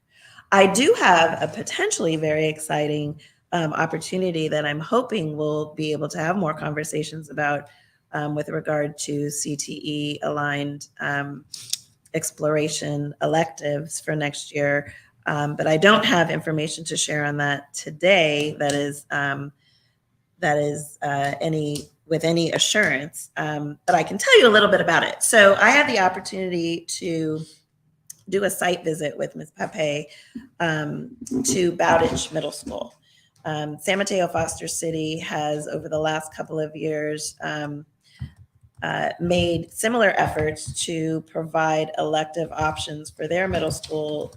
I do have a potentially very exciting opportunity that I'm hoping we'll be able to have more conversations about with regard to CTE aligned exploration electives for next year. But I don't have information to share on that today that is with any assurance, but I can tell you a little bit about it. So I had the opportunity to do a site visit with Ms. Pape to Bowditch Middle School. San Mateo Foster City has, over the last couple of years, made similar efforts to provide elective options for their middle school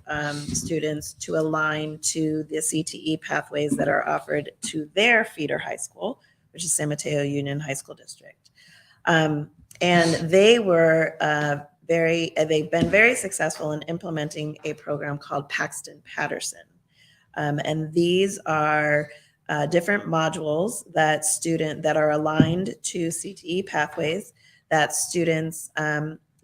students to align to the CTE pathways that are offered to their feeder high school, which is San Mateo Union High School District. And they were they've been very successful in implementing a program called Paxton Patterson. And these are different modules that are aligned to CTE pathways that students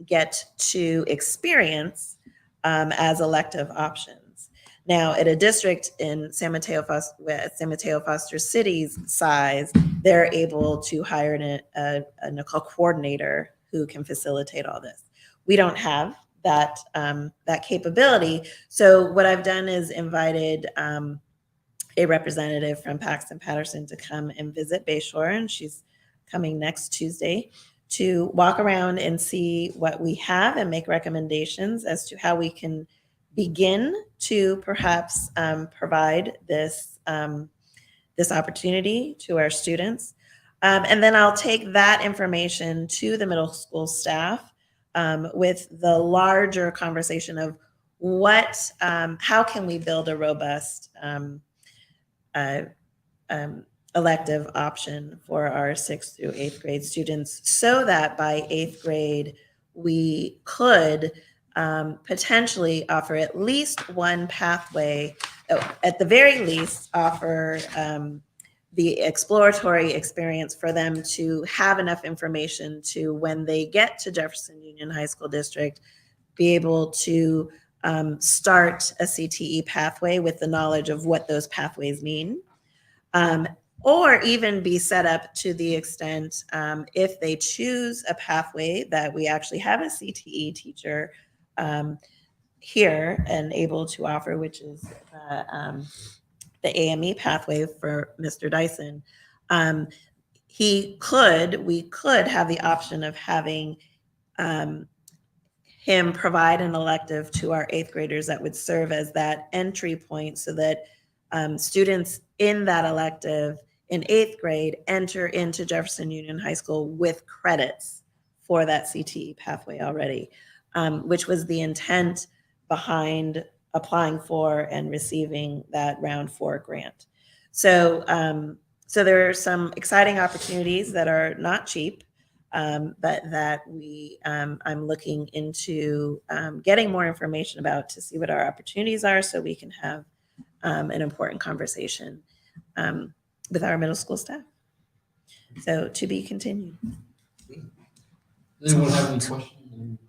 get to experience as elective options. Now, at a district in San Mateo Foster City's size, they're able to hire a coordinator who can facilitate all this. We don't have that capability. So what I've done is invited a representative from Paxton Patterson to come and visit Bayshore, and she's coming next Tuesday to walk around and see what we have and make recommendations as to how we can begin to perhaps provide this opportunity to our students. And then I'll take that information to the middle school staff with the larger conversation of how can we build a robust elective option for our 6th through 8th grade students, so that by 8th grade we could potentially offer at least one pathway, at the very least offer the exploratory experience for them to have enough information to, when they get to Jefferson Union High School District, be able to start a CTE pathway with the knowledge of what those pathways mean. Or even be set up to the extent, if they choose a pathway, that we actually have a CTE teacher here and able to offer, which is the AME pathway for Mr. Dyson. We could have the option of having him provide an elective to our 8th graders that would serve as that entry point, so that students in that elective in 8th grade enter into Jefferson Union High School with credits for that CTE pathway already, which was the intent behind applying for and receiving that round 4 grant. So there are some exciting opportunities that are not cheap, but that I'm looking into getting more information about, to see what our opportunities are, so we can have an important conversation with our middle school staff. So to be continued. Does anyone have any questions? Any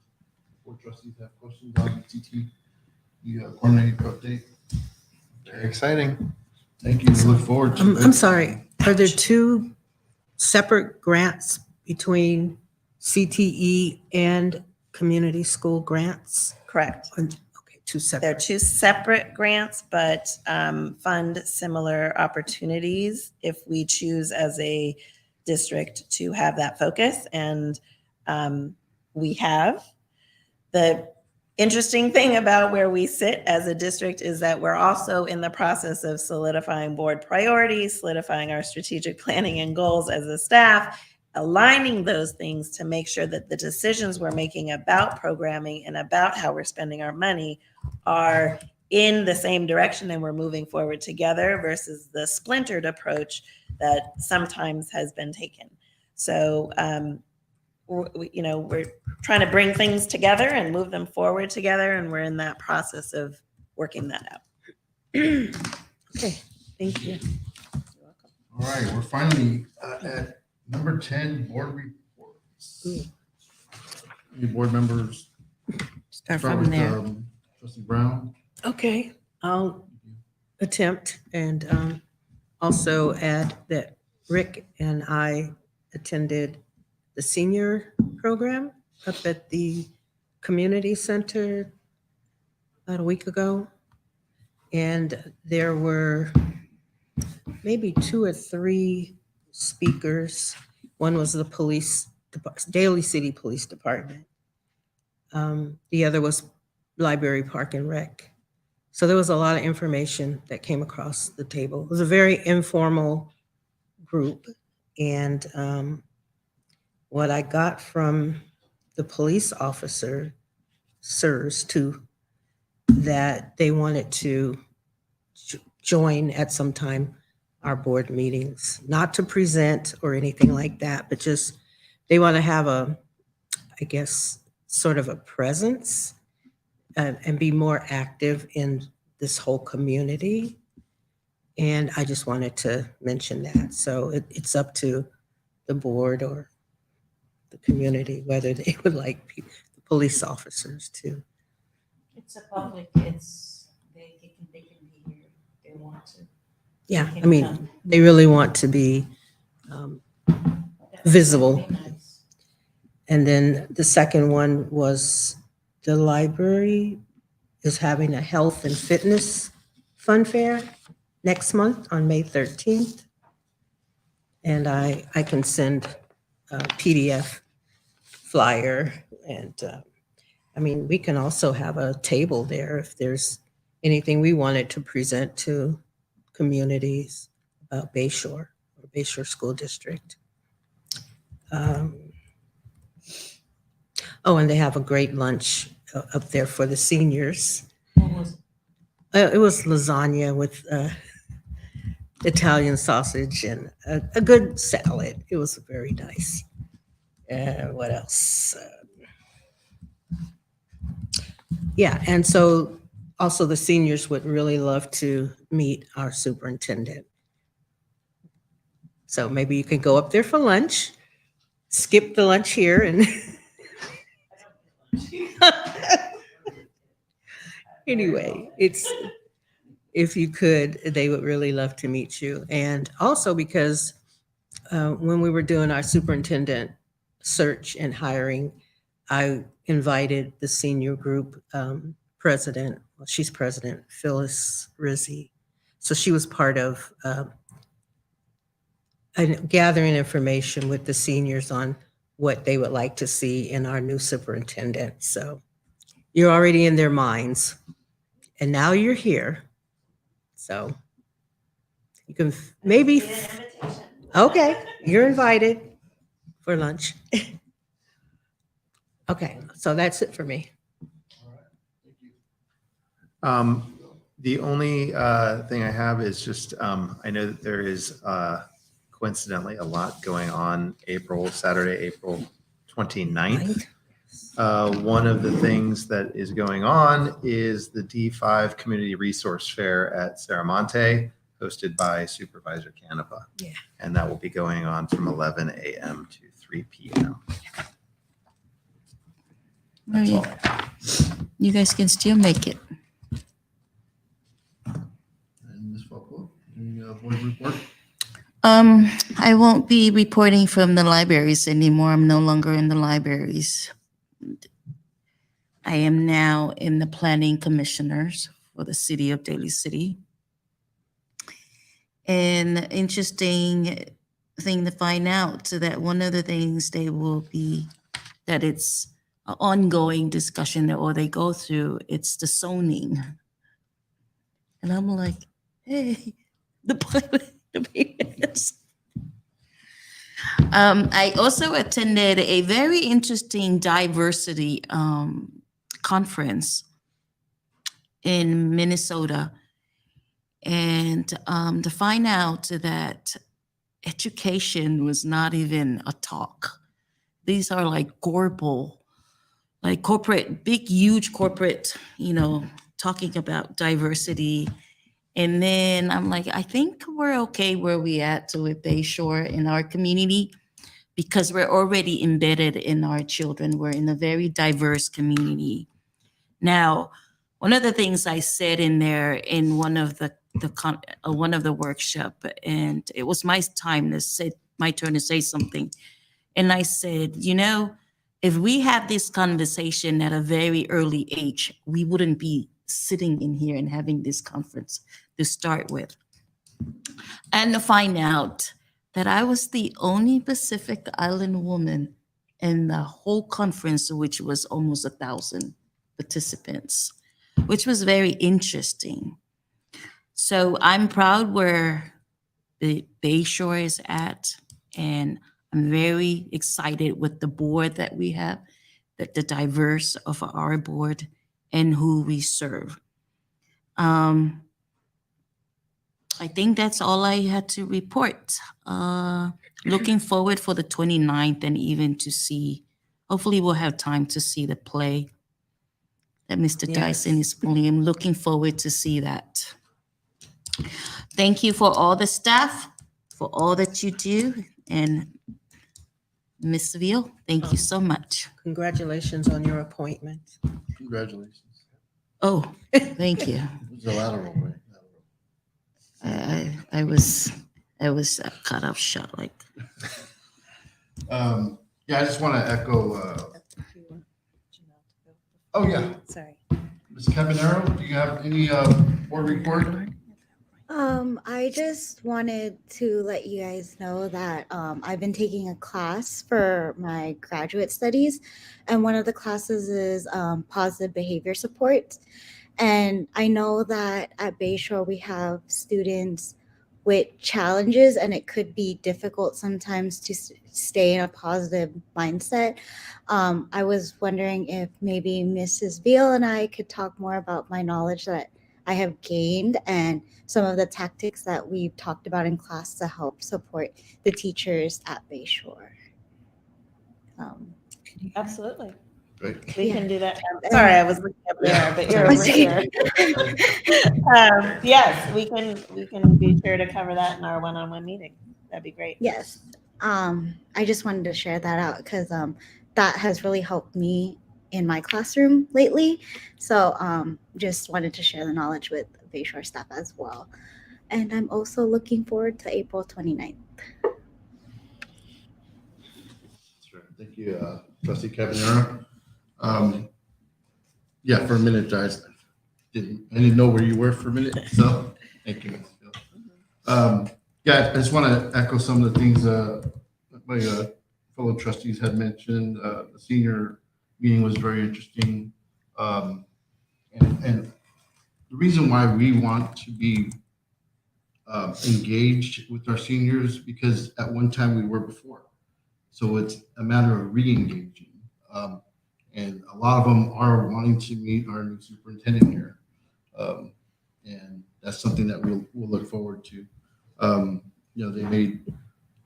board trustees have questions on the CTE coordinator update? Very exciting. Thank you. We look forward to it. I'm sorry, are there two separate grants between CTE and community school grants? Correct. Okay, two separate. They're two separate grants, but fund similar opportunities if we choose as a district to have that focus. And we have. The interesting thing about where we sit as a district is that we're also in the process of solidifying board priorities, solidifying our strategic planning and goals as a staff, aligning those things to make sure that the decisions we're making about programming and about how we're spending our money are in the same direction and we're moving forward together versus the splintered approach that sometimes has been taken. So, we're trying to bring things together and move them forward together, and we're in that process of working that out. Okay, thank you. All right, we're finally at number 10, board reports. Any board members? Start from there. Trustee Brown. Okay, I'll attempt and also add that Rick and I attended the senior program up at the community center about a week ago. And there were maybe 2 or 3 speakers. One was the Daly City Police Department. The other was Library Park and Rec. So there was a lot of information that came across the table. It was a very informal group. And what I got from the police officer, sirs, too, that they wanted to join at some time our board meetings, not to present or anything like that, but just they want to have I guess, sort of a presence and be more active in this whole community. And I just wanted to mention that. So it's up to the board or the community whether they would like the police officers to. It's a public, they can be here if they want to. Yeah, I mean, they really want to be visible. Nice. And then the second one was the library is having a health and fitness fun fair next month on May 13th. And I can send a PDF flyer. And I mean, we can also have a table there if there's anything we wanted to present to communities about Bayshore or Bayshore School District. Oh, and they have a great lunch up there for the seniors. What was it? It was lasagna with Italian sausage and a good salad. It was very nice. What else? Yeah, and so also the seniors would really love to meet our superintendent. So maybe you can go up there for lunch, skip the lunch here and anyway, if you could, they would really love to meet you. And also because when we were doing our superintendent search and hiring, I invited the senior group president, well, she's president, Phyllis Rizzi. So she was part of gathering information with the seniors on what they would like to see in our new superintendent. So you're already in their minds. And now you're here. So you can maybe, okay, you're invited for lunch. Okay, so that's it for me. The only thing I have is just, I know that there is coincidentally a lot going on Saturday, April 29th. One of the things that is going on is the D5 Community Resource Fair at Saramonte, hosted by Supervisor Canepa. Yeah. And that will be going on from 11 a.m. to 3 p.m. That's all. You guys can still make it. And Ms. Falco, any board report? I won't be reporting from the libraries anymore. I'm no longer in the libraries. I am now in the planning commissioners for the city of Daly City. And interesting thing to find out, so that one of the things they will be, that it's an ongoing discussion or they go through, it's the zoning. And I'm like, hey, the yes. I also attended a very interesting diversity conference in Minnesota, and to find out that education was not even a talk. These are like global, like corporate, big, huge corporate, talking about diversity. And then I'm like, I think we're okay where we at with Bayshore in our community, because we're already embedded in our children. We're in a very diverse community. Now, one of the things I said in there in one of the workshop, and it was my turn to say something. And I said, if we had this conversation at a very early age, we wouldn't be sitting in here and having this conference to start with. And to find out that I was the only Pacific Island woman in the whole conference, which was almost 1,000 participants, which was very interesting. So I'm proud where the Bayshore is at, and I'm very excited with the board that we have, that the diverse of our board and who we serve. I think that's all I had to report. Looking forward for the 29th and even to see, hopefully we'll have time to see the play that Mr. Dyson is pulling. I'm looking forward to see that. Thank you for all the staff, for all that you do. And Ms. Seville, thank you so much. Congratulations on your appointment. Congratulations. Oh, thank you. It was a lateral, right? I was caught up short. Like, I just want to echo. Oh yeah, Sorry. Ms. Cabanero, do you have any board report? I just wanted to let you guys know that I've been taking a class for my graduate studies, and one of the classes is positive behavior support. And I know that at Bayshore we have students with challenges, and it could be difficult sometimes to stay in a positive mindset. I was wondering if maybe Mrs. Veal and I could talk more about my knowledge that I have gained and some of the tactics that we've talked about in class to help support the teachers at Bayshore. Absolutely. Great. We can do that. Sorry, I was looking up there, but you're over here. Yes, we can be sure to cover that in our one-on-one meeting. That'd be great. Yes. I just wanted to share that out because that has really helped me in my classroom lately. So just wanted to share the knowledge with Bayshore staff as well. And I'm also looking forward to April 29th. Sure. Thank you, Trustee Cabanero. For a minute, I didn't know where you were for a minute, so thank you. I just want to echo some of the things my fellow trustees had mentioned. The senior meeting was very interesting, and the reason why we want to be engaged with our seniors, because at one time we were before, so it's a matter of re-engaging. And a lot of them are wanting to meet our new superintendent here. And that's something that we'll look forward to. They made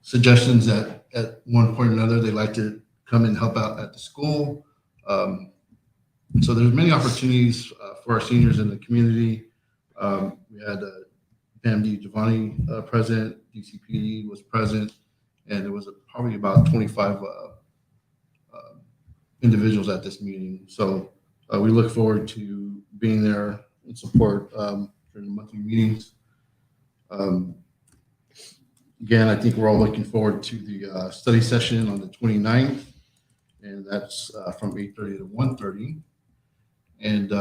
suggestions that at one point or another, they'd like to come and help out at the school. So there's many opportunities for our seniors in the community. We had Pam Giovanni present, DCPD was present, and there was probably about 25 individuals at this meeting. So we look forward to being there in support during the monthly meetings. Again, I think we're all looking forward to the study session on the 29th, and that's from 8:30 to 1:30. And,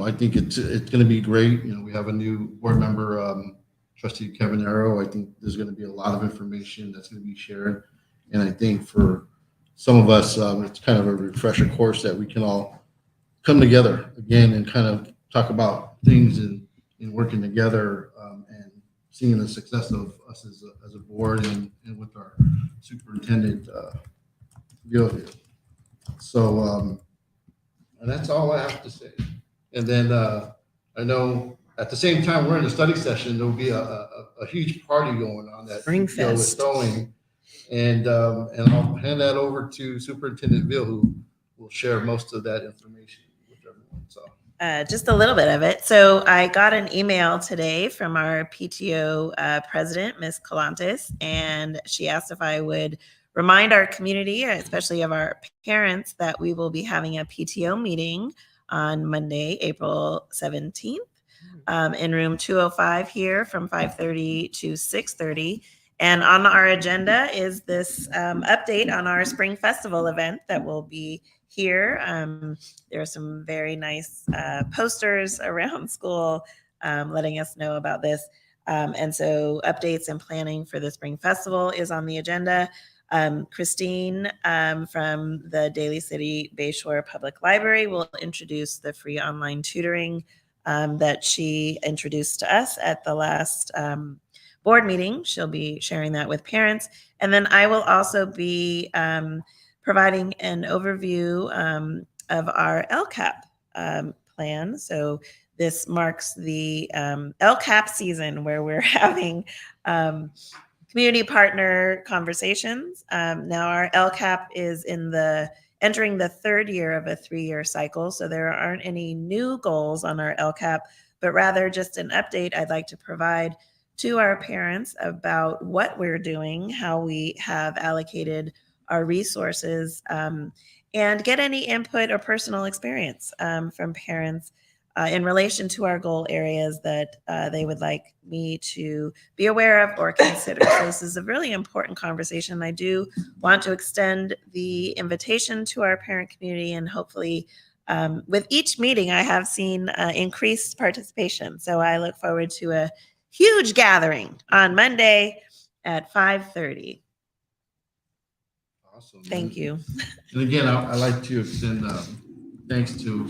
I think it's going to be great. We have a new board member, Trustee Kevin Arrow. I think there's going to be a lot of information that's going to be shared. And I think for some of us, it's kind of a refresher course that we can all come together again and kind of talk about things and working together, and seeing the success of us as a board and with our superintendent, Gil. So, and that's all I have to say. And then I know at the same time we're in the study session, there will be a huge party going on that Spring Gil is Fest. throwing. And I'll hand that over to Superintendent Ville, who will share most of that information with everyone. So. Just a little bit of it. So I got an email today from our PTO president, Ms. Calantes, and she asked if I would remind our community, especially of our parents, that we will be having a PTO meeting on Monday, April 17th, in room 205 here from 5:30 to 6:30. And on our agenda is this update on our Spring Festival event that will be here. There are some very nice posters around school letting us know about this. And so updates and planning for the Spring Festival is on the agenda. Christine from the Daly City Bayshore Public Library will introduce the free online tutoring that she introduced to us at the last board meeting. She'll be sharing that with parents. And then I will also be providing an overview of our LCAP plan. So this marks the LCAP season where we're having community partner conversations. Now our LCAP is entering the third year of a 3-year cycle. So there aren't any new goals on our LCAP, but rather just an update I'd like to provide to our parents about what we're doing, how we have allocated our resources, and get any input or personal experience from parents in relation to our goal areas that they would like me to be aware of or consider. So this is a really important conversation. I do want to extend the invitation to our parent community, and hopefully with each meeting I have seen increased participation. So I look forward to a huge gathering on Monday at 5:30. Awesome. Thank you. And again, I'd like to extend thanks to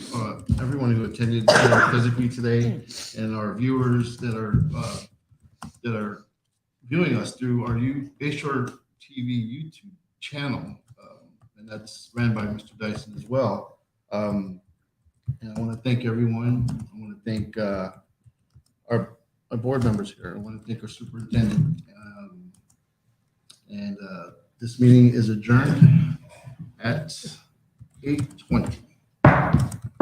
everyone who attended physically today, and our viewers that are viewing us through our Bayshore TV YouTube channel, and that's ran by Mr. Dyson as well. And I want to thank everyone. I want to thank our board members here. I want to thank our superintendent. And this meeting is adjourned at 8:20.